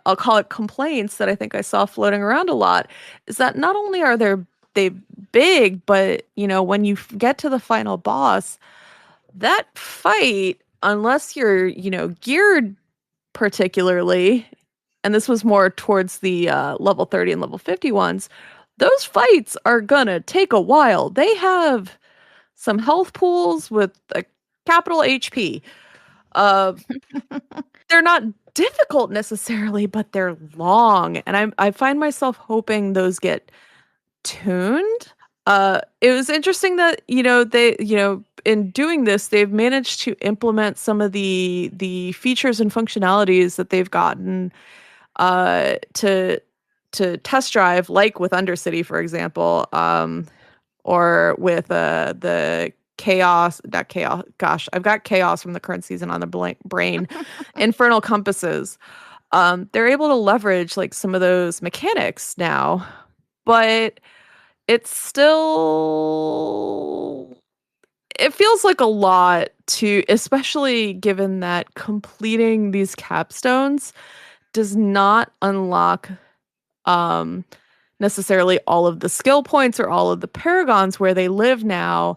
I'll call it complaints that I think I saw floating around a lot is that not only are they big, but when you get to the final boss, that fight, unless you're geared particularly, and this was more towards the level 30 and level 50 ones, those fights are gonna take a while. They have some health pools with a capital HP. They're not difficult necessarily, but they're long, and I find myself hoping those get tuned. It was interesting that they in doing this, they've managed to implement some of the features and functionalities that they've gotten to test drive, like with Undercity, for example, or with the not chaos. Gosh, I've got chaos from the current season on the brain. Infernal compasses. They're able to leverage some of those mechanics now, but it's still it feels like a lot to, especially given that completing these capstones does not unlock necessarily all of the skill points or all of the paragons where they live now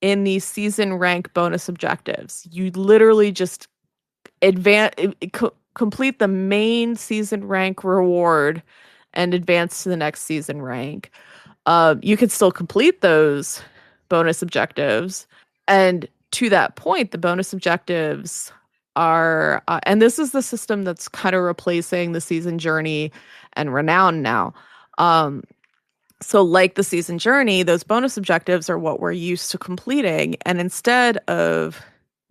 in these season rank bonus objectives. You literally just complete the main season rank reward and advance to the next season rank. You can still complete those bonus objectives, and to that point, the bonus objectives are, and this is the system that's kind of replacing the season journey and renown now. So like the season journey, those bonus objectives are what we're used to completing, and instead of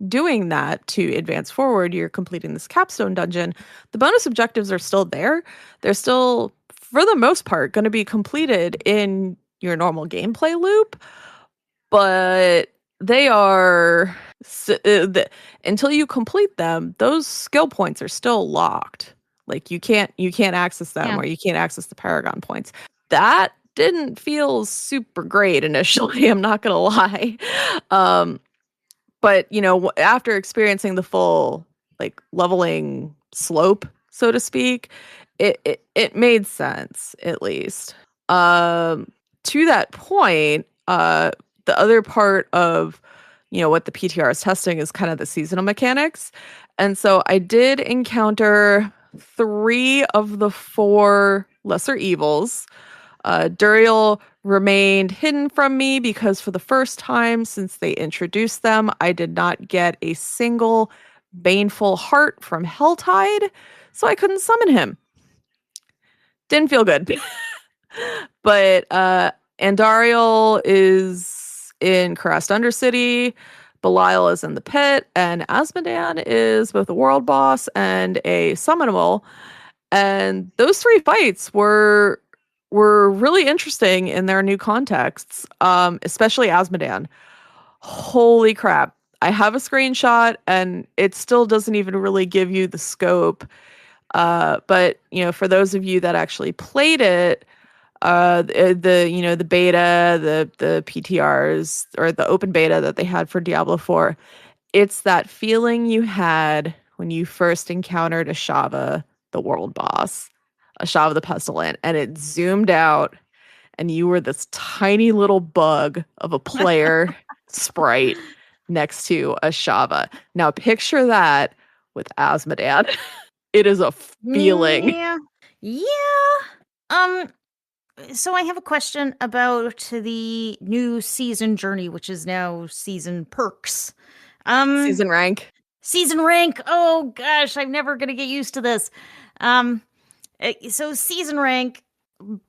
doing that to advance forward, you're completing this capstone dungeon. The bonus objectives are still there. They're still, for the most part, going to be completed in your normal gameplay loop, but they are until you complete them, those skill points are still locked. Like you can't access them, or you can't access the paragon points. That didn't feel super great initially, I'm not gonna lie. But after experiencing the full like leveling slope, so to speak, it made sense, at least. To that point, the other part of what the PTR is testing is kind of the seasonal mechanics. And so I did encounter 3 of the 4 lesser evils. Duriel remained hidden from me because for the first time since they introduced them, I did not get a single baneful heart from Helltide, so I couldn't summon him. Didn't feel good. But Andariel is in Karast Undercity, Belial is in the pit, and Asmodan is both a world boss and a summonable. And those 3 fights were really interesting in their new contexts, especially Asmodan. Holy crap. I have a screenshot, and it still doesn't even really give you the scope. But, for those of you that actually played it, the beta, the PTRs, or the open beta that they had for Diablo 4, it's that feeling you had when you first encountered Ashava, the world boss, Ashava the Pestilent, and it zoomed out, and you were this tiny little bug of a player sprite next to Ashava. Now picture that with Asmodan. It is a feeling. Yeah. So I have a question about the new season journey, which is now season perks. Season rank. Season rank. Oh gosh, I'm never gonna get used to this. So season rank,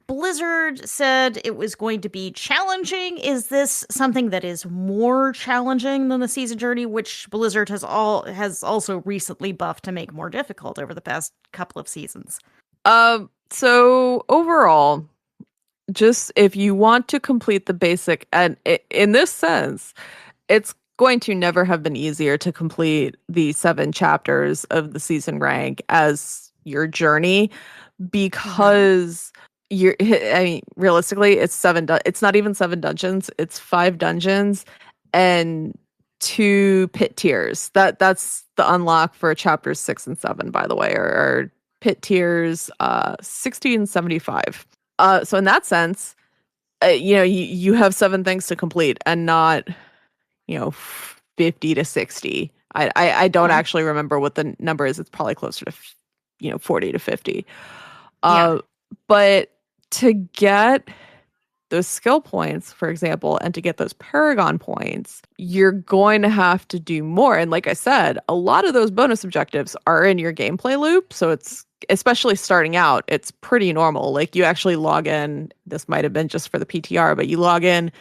Blizzard said it was going to be challenging. Is this something that is more challenging than the season journey, which Blizzard has also recently buffed to make more difficult over the past couple of seasons? So overall, just if you want to complete the basic, and in this sense, it's going to never have been easier to complete the 7 chapters of the season rank as your journey, because realistically, it's 7. It's not even 7 dungeons. It's 5 dungeons and 2 pit tiers. That's the unlock for chapters 6 and 7, by the way, or pit tiers 60 and 75. So in that sense, you have 7 things to complete, and not 50 to 60. I don't actually remember what the number is. It's probably closer to 40 to 50. But to get those skill points, for example, and to get those paragon points, you're going to have to do more. And like I said, a lot of those bonus objectives are in your gameplay loop, so it's, especially starting out, it's pretty normal. Like you actually log in, this might have been just for the PTR, but you log in,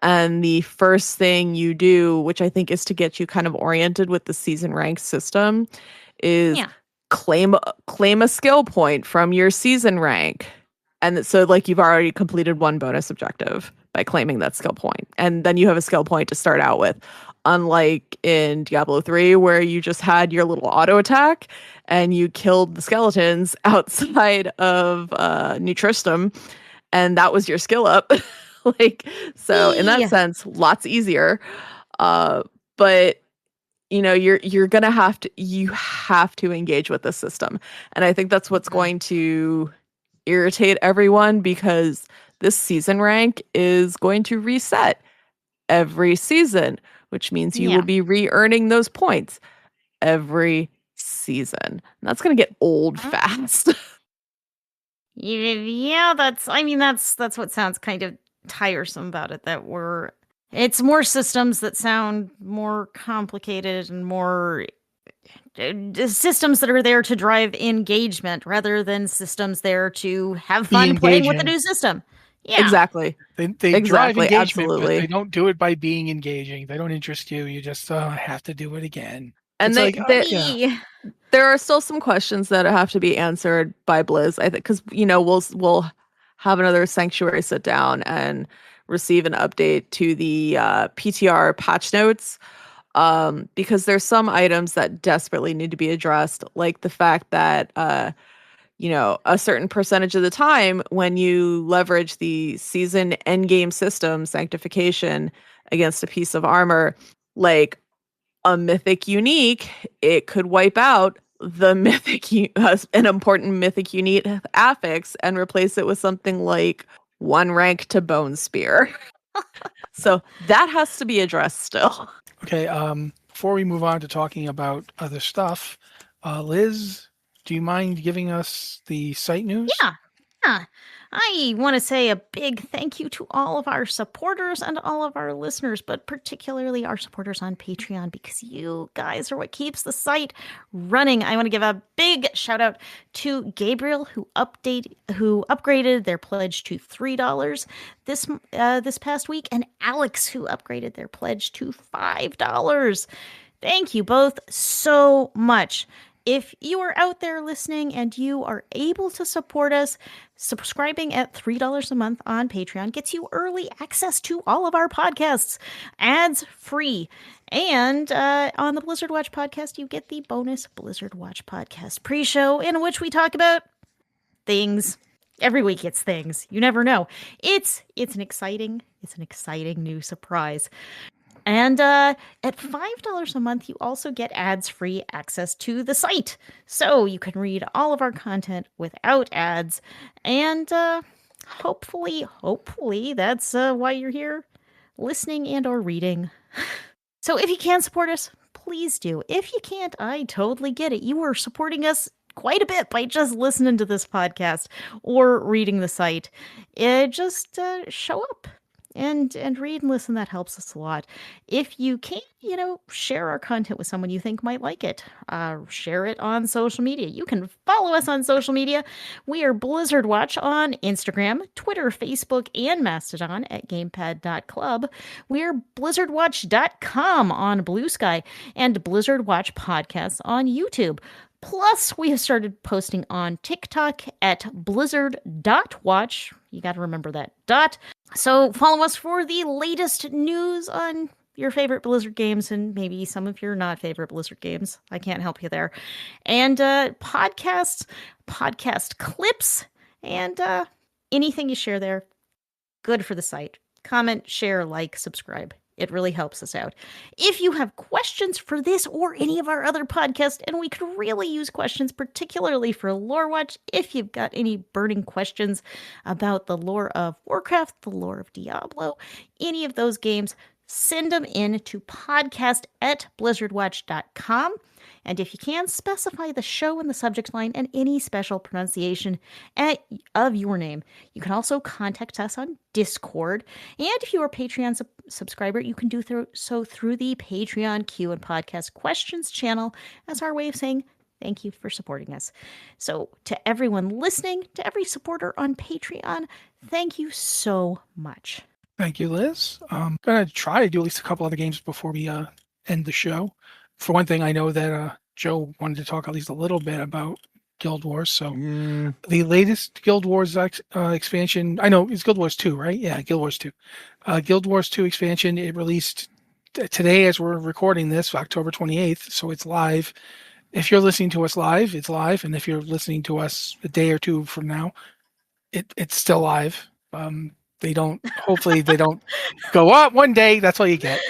and the first thing you do, which I think is to get you kind of oriented with the season rank system, is claim a skill point from your season rank. And so like you've already completed 1 bonus objective by claiming that skill point. And then you have a skill point to start out with. Unlike in Diablo 3, where you just had your little auto attack and you killed the skeletons outside of New Tristram, and that was your skill up. In that sense, lots easier. But you're gonna have to engage with the system, and I think that's what's going to irritate everyone, because this season rank is going to reset every season, which means you will be re-earning those points every season. And that's going to get old fast. Yeah, that's what sounds kind of tiresome about it, it's more systems that sound more complicated and more systems that are there to drive engagement rather than systems there to have fun playing with the new system. Yeah, exactly. They drive engagement, absolutely. But they don't do it by being engaging. They don't interest you. You just have to do it again. And there are still some questions that have to be answered by Blizz, I think, because we'll have another Sanctuary sit down and receive an update to the PTR patch notes, because there's some items that desperately need to be addressed, like the fact that a certain percentage of the time when you leverage the season endgame system sanctification against a piece of armor, like a mythic unique, it could wipe out the mythic, an important mythic unique affix, and replace it with something like 1 rank to Bone Spear. So that has to be addressed still. Okay, before we move on to talking about other stuff, Liz, do you mind giving us the site news? Yeah. I want to say a big thank you to all of our supporters and all of our listeners, but particularly our supporters on Patreon, because you guys are what keeps the site running. I want to give a big shout out to Gabriel, who upgraded their pledge to $3 this past week, and Alex, who upgraded their pledge to $5. Thank you both so much. If you are out there listening and you are able to support us, subscribing at $3 a month on Patreon gets you early access to all of our podcasts, ads free. And on the Blizzard Watch podcast, you get the bonus Blizzard Watch podcast pre-show, in which we talk about things. Every week it's things. You never know. It's an exciting new surprise. And at $5 a month, you also get ads-free access to the site. So you can read all of our content without ads. And hopefully that's why you're here, listening and or reading. So if you can support us, please do. If you can't, I totally get it. You are supporting us quite a bit by just listening to this podcast or reading the site. Just show up. And read and listen. That helps us a lot. If you can't, share our content with someone you think might like it. Share it on social media. You can follow us on social media. We are Blizzard Watch on Instagram, Twitter, Facebook, and Mastodon at gamepad.club. We are blizzardwatch.com on Blue Sky and Blizzard Watch Podcasts on YouTube. Plus, we have started posting on TikTok at blizzard.watch. You got to remember that dot. So follow us for the latest news on your favorite Blizzard games and maybe some of your not favorite Blizzard games. I can't help you there. And podcasts, podcast clips, and anything you share there, good for the site. Comment, share, like, subscribe. It really helps us out. If you have questions for this or any of our other podcasts, and we could really use questions, particularly for Lore Watch, if you've got any burning questions about the lore of Warcraft, the lore of Diablo, any of those games, send them in to podcast@blizzardwatch.com. And if you can, specify the show in the subject line and any special pronunciation of your name. You can also contact us on Discord. And if you're a Patreon subscriber, you can do so through the Patreon Q and Podcast Questions channel as our way of saying thank you for supporting us. So to everyone listening, to every supporter on Patreon, thank you so much. Thank you, Liz. I'm going to try to do at least a couple other games before we end the show. For one thing, I know that Joe wanted to talk at least a little bit about Guild Wars. So the latest Guild Wars expansion, I know it's Guild Wars 2, right? Yeah, Guild Wars 2. Guild Wars 2 expansion, it released today as we're recording this, October 28th. So it's live. If you're listening to us live, it's live. And if you're listening to us a day or two from now, it's still live. Hopefully they don't go up one day. That's all you get.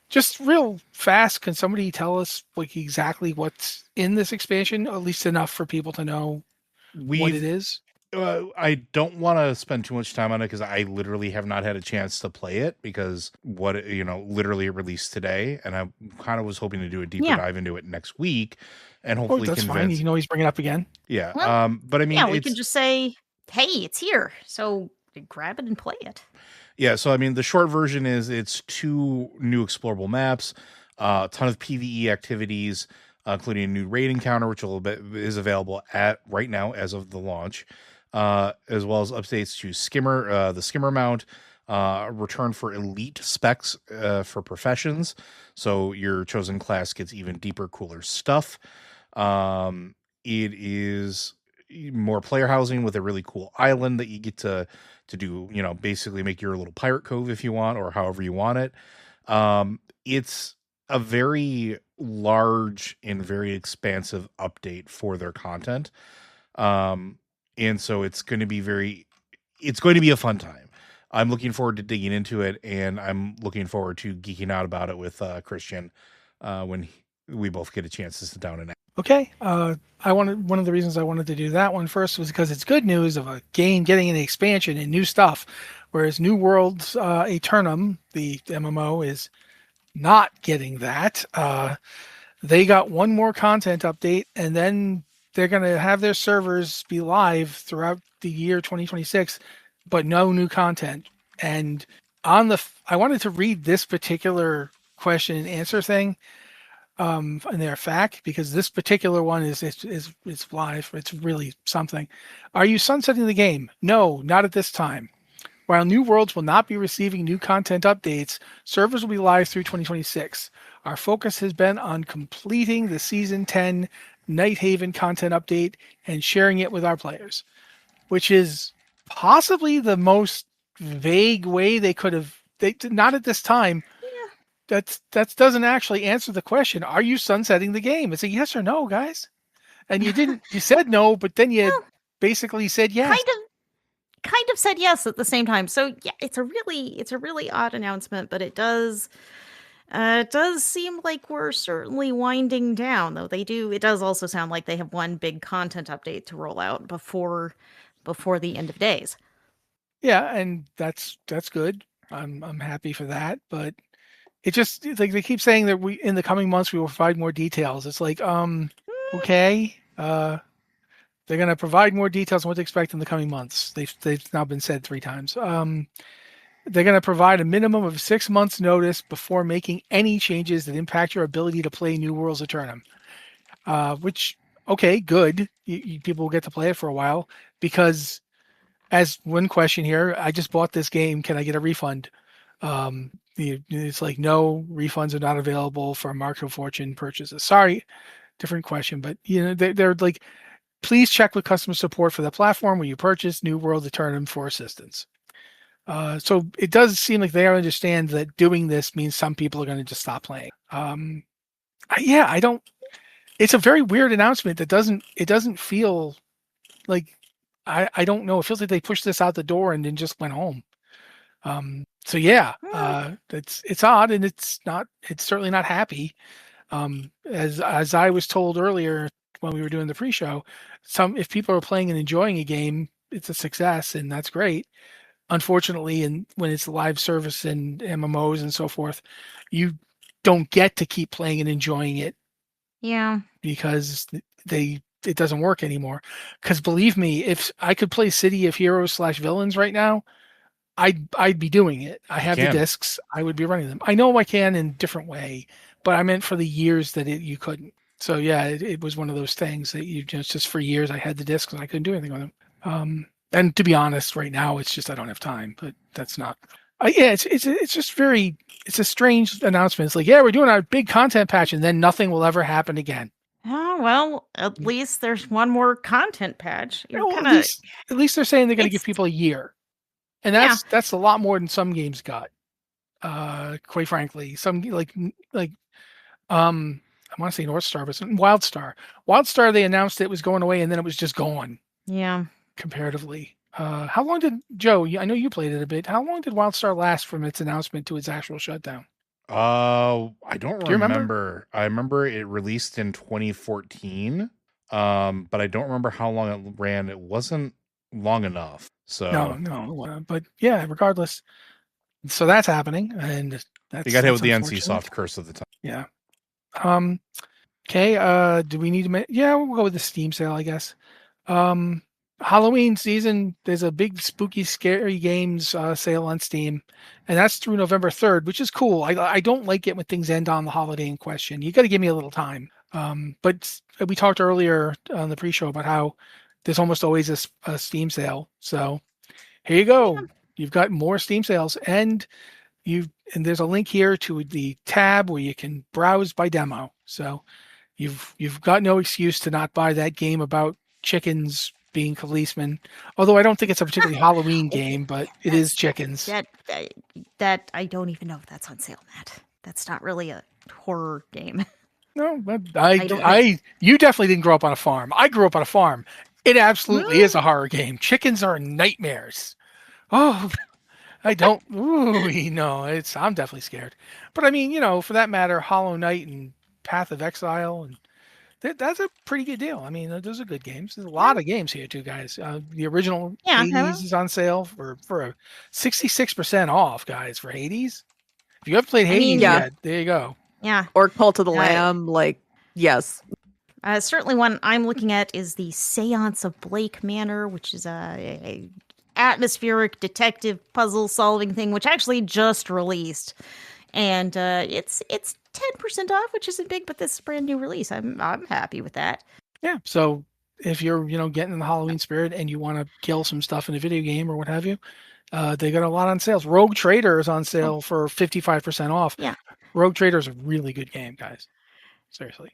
Just real fast, can somebody tell us like exactly what's in this expansion, at least enough for people to know what it is? I don't want to spend too much time on it because I literally have not had a chance to play it because literally it released today, and I kind of was hoping to do a deeper dive into it next week, and hopefully that's fine. You can always bring it up again. Yeah. Well, but I mean, we can just say, "Hey, it's here," so grab it and play it. Yeah. So I mean, the short version is it's 2 new explorable maps, a ton of PvE activities, including a new raid encounter, which is available right now as of the launch. As well as updates to the skimmer mount, return for elite specs for professions. So your chosen class gets even deeper, cooler stuff. It is more player housing with a really cool island that you get to do, basically make your little pirate cove if you want, or however you want it. It's a very large and very expansive update for their content. And so it's going to be a fun time. I'm looking forward to digging into it, and I'm looking forward to geeking out about it with Christian when we both get a chance to sit down and. Okay. One of the reasons I wanted to do that one first was because it's good news of a game getting an expansion and new stuff, whereas New Worlds Aeternum, the MMO, is not getting that. They got one more content update, and then they're going to have their servers be live throughout the year 2026, but no new content. And I wanted to read this particular question and answer thing in their FAQ, because this particular one is live. It's really something. Are you sunsetting the game? No, not at this time. While New Worlds will not be receiving new content updates, servers will be live through 2026. Our focus has been on completing the Season 10 Night Haven content update and sharing it with our players, which is possibly the most vague way they could have. Not at this time. Yeah. That doesn't actually answer the question. Are you sunsetting the game? It's a yes or no, guys. And you didn't. You said no, but then you basically said yes. Kind of said yes at the same time. So yeah, it's a really odd announcement, but it does seem like we're certainly winding down, though it does also sound like they have one big content update to roll out before the end of days. Yeah, and that's good. I'm happy for that, but it's like they keep saying that in the coming months we will provide more details. It's like okay, they're going to provide more details on what to expect in the coming months. They've now been said 3 times. They're going to provide a minimum of 6 months notice before making any changes that impact your ability to play New Worlds Aeternum. Which, okay, good. People will get to play it for a while, because as one question here, I just bought this game. Can I get a refund? It's like, no, refunds are not available for Mark of Fortune purchases. Sorry, different question, but they're like, please check with customer support for the platform where you purchase New World Aeternum for assistance. So it does seem like they understand that doing this means some people are going to just stop playing. I don't. It's a very weird announcement that doesn't feel like, I don't know. It feels like they pushed this out the door and then just went home. So yeah, it's odd, and it's certainly not happy. As I was told earlier when we were doing the pre-show, if people are playing and enjoying a game, it's a success, and that's great. Unfortunately, and when it's live service and MMOs and so forth, you don't get to keep playing and enjoying it. Yeah, because it doesn't work anymore. Because believe me, if I could play City of Heroes / Villains right now, I'd be doing it. I have the discs. I would be running them. I know I can in a different way, but I meant for the years that you couldn't. So yeah, it was one of those things that just for years I had the discs and I couldn't do anything with them. And to be honest, right now it's just I don't have time. But that's not. It's just it's a strange announcement. It's like, yeah, we're doing our big content patch, and then nothing will ever happen again. Oh, well, at least there's one more content patch. At least they're saying they're going to give people a year. And that's a lot more than some games got. Quite frankly, some like I want to say North Star, but WildStar. WildStar, they announced it was going away, and then it was just gone. Yeah. comparatively. How long did Joe? I know you played it a bit. How long did WildStar last from its announcement to its actual shutdown? I don't Do you remember? remember. I remember it released in 2014. But I don't remember how long it ran. It wasn't long enough. So no. But yeah, regardless. So that's happening, and they got hit with the NC unfortunate. Soft curse of the time. Yeah. Okay. Do we need to? Yeah, we'll go with the Steam sale, I guess. Halloween season. There's a big spooky, scary games sale on Steam, and that's through November 3rd, which is cool. I don't like it when things end on the holiday in question. You got to give me a little time. But we talked earlier on the pre-show about how there's almost always a Steam sale. So here you go. Yeah. You've got more Steam sales, and there's a link here to the tab where you can browse by demo. So you've got no excuse to not buy that game about chickens being policemen. Although I don't think it's a particularly Halloween game, but it is chickens. That I don't even know if that's on sale, Matt. That's not really a horror game. No, but you definitely didn't grow up on a farm. I grew up on a farm. It absolutely is a horror game. Chickens are nightmares. Oh, I don't. Ooh, no, I'm definitely scared. But I mean, for that matter, Hollow Knight and Path of Exile, and that's a pretty good deal. I mean, those are good games. There's a lot of games here too, guys. The original Hades is on sale for 66% off, guys, for Hades. If you haven't played Hades yet, there you go. Yeah. Or Cult of the Lamb, yes. Certainly one I'm looking at is the Seance of Blake Manor, which is a atmospheric detective puzzle solving thing, which actually just released. And it's 10% off, which isn't big, but this is a brand new release. I'm happy with that. Yeah. So if you're, getting in the Halloween spirit and you want to kill some stuff in a video game or what have you, they got a lot on sales. Rogue Trader is on sale for 55% off. Yeah. Rogue Trader is a really good game, guys. Seriously.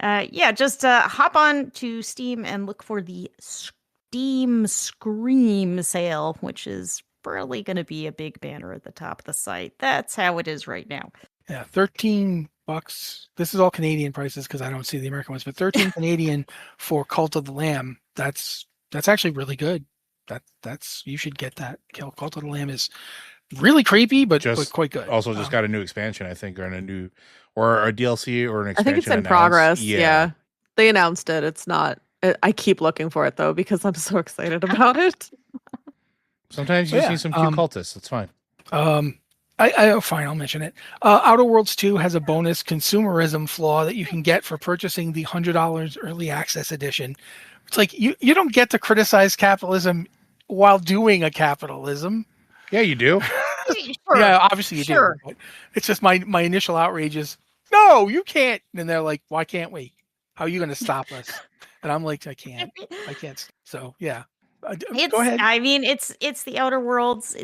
Just hop on to Steam and look for the Steam Scream sale, which is probably going to be a big banner at the top of the site. That's how it is right now. Yeah, $13. This is all Canadian prices because I don't see the American ones, but 13 Canadian for Cult of the Lamb. That's actually really good. That's you should get that. Cult of the Lamb is really creepy, but quite good. Also, just got a new expansion, I think, or a DLC or an expansion. I think it's in progress. Yeah, they announced it. It's not. I keep looking for it though because I'm so excited about it. Sometimes you see some cute cultists. It's fine. Fine, I'll mention it. Outer Worlds 2 has a bonus consumerism flaw that you can get for purchasing the $100 early access edition. It's like you don't get to criticize capitalism while doing a capitalism. Yeah, you do. Sure. Yeah, obviously you do. But it's just my initial outrage is, no, you can't. And they're like, why can't we? How are you going to stop us? And I'm like, I can't. So yeah, go ahead. I mean, it's the Outer Worlds.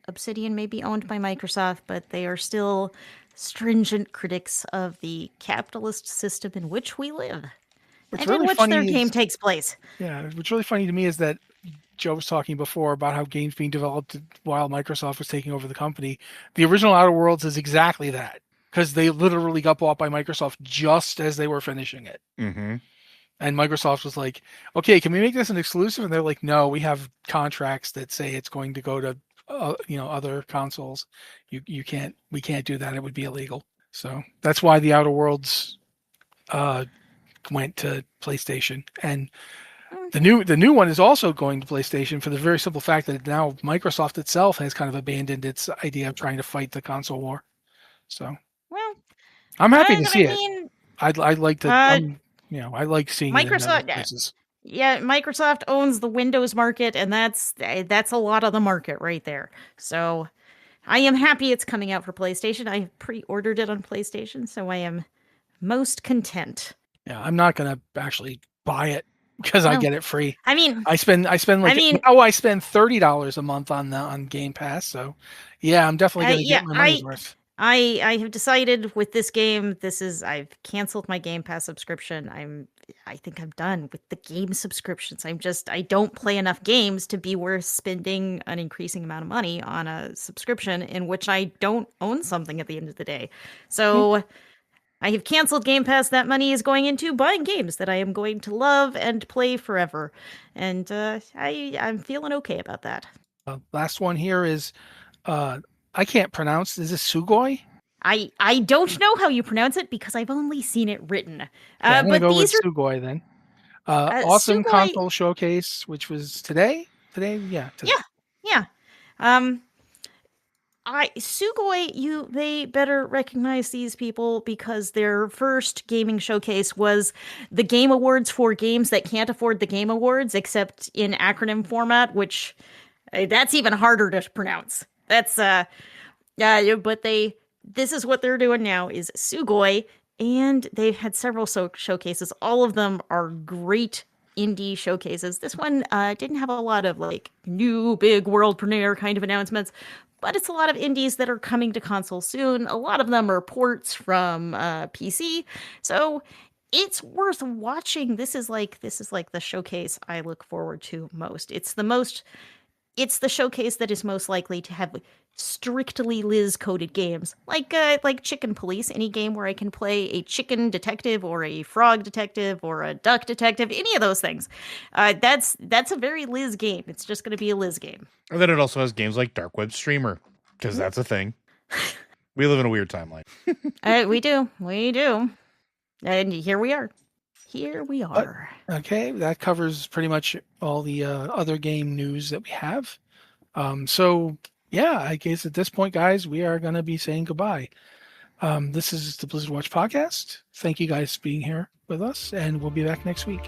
Obsidian may be owned by Microsoft, but they are still stringent critics of the capitalist system in which we live and in which their game takes place. Yeah, what's really funny to me is that Joe was talking before about how games being developed while Microsoft was taking over the company. The original Outer Worlds is exactly that, because they literally got bought by Microsoft just as they were finishing it. Mm-hmm. And Microsoft was like, okay, can we make this an exclusive? And they're like, no, we have contracts that say it's going to go to other consoles. We can't do that. It would be illegal. So that's why the Outer Worlds went to PlayStation, and the new one is also going to PlayStation for the very simple fact that now Microsoft itself has kind of abandoned its idea of trying to fight the console war. So I'm happy to see it. I'd like to. I like seeing Microsoft. Microsoft owns the Windows market, and that's a lot of the market right there. So I am happy it's coming out for PlayStation. I pre-ordered it on PlayStation, so I am most content. Yeah, I'm not gonna actually buy it because I get it free. I mean, I spend I spend $30 a month on Game Pass. So yeah, I'm definitely gonna get my money's worth. I have decided with this game, I've canceled my Game Pass subscription. I think I'm done with the game subscriptions. I don't play enough games to be worth spending an increasing amount of money on a subscription in which I don't own something at the end of the day. So I have canceled Game Pass. That money is going into buying games that I am going to love and play forever. And I'm feeling okay about that. Last one here is, I can't pronounce. Is this Sugoi? I don't know how you pronounce it because I've only seen it written. Yeah, I'm but gonna go with these are Sugoi then. Awesome Sugoi, console showcase, which was today. Today. yeah. Sugoi, they better recognize these people because their first gaming showcase was the Game Awards for games that can't afford the Game Awards, except in acronym format, which that's even harder to pronounce. That's but this is what they're doing now is Sugoi, and they've had several showcases. All of them are great indie showcases. This one didn't have a lot of like new big world premiere kind of announcements, but it's a lot of indies that are coming to console soon. A lot of them are ports from PC, so it's worth watching. This is like the showcase I look forward to most. It's the showcase that is most likely to have strictly Liz coded games, like Chicken Police, any game where I can play a chicken detective or a frog detective or a duck detective, any of those things. That's a very Liz game. It's just going to be a Liz game. And then it also has games like Dark Web Streamer, because that's a thing. We live in a weird timeline. We do. And here we are. Okay, that covers pretty much all the other game news that we have. So yeah, I guess at this point, guys, we are going to be saying goodbye. This is the Blizzard Watch podcast. Thank you guys for being here with us, and we'll be back next week.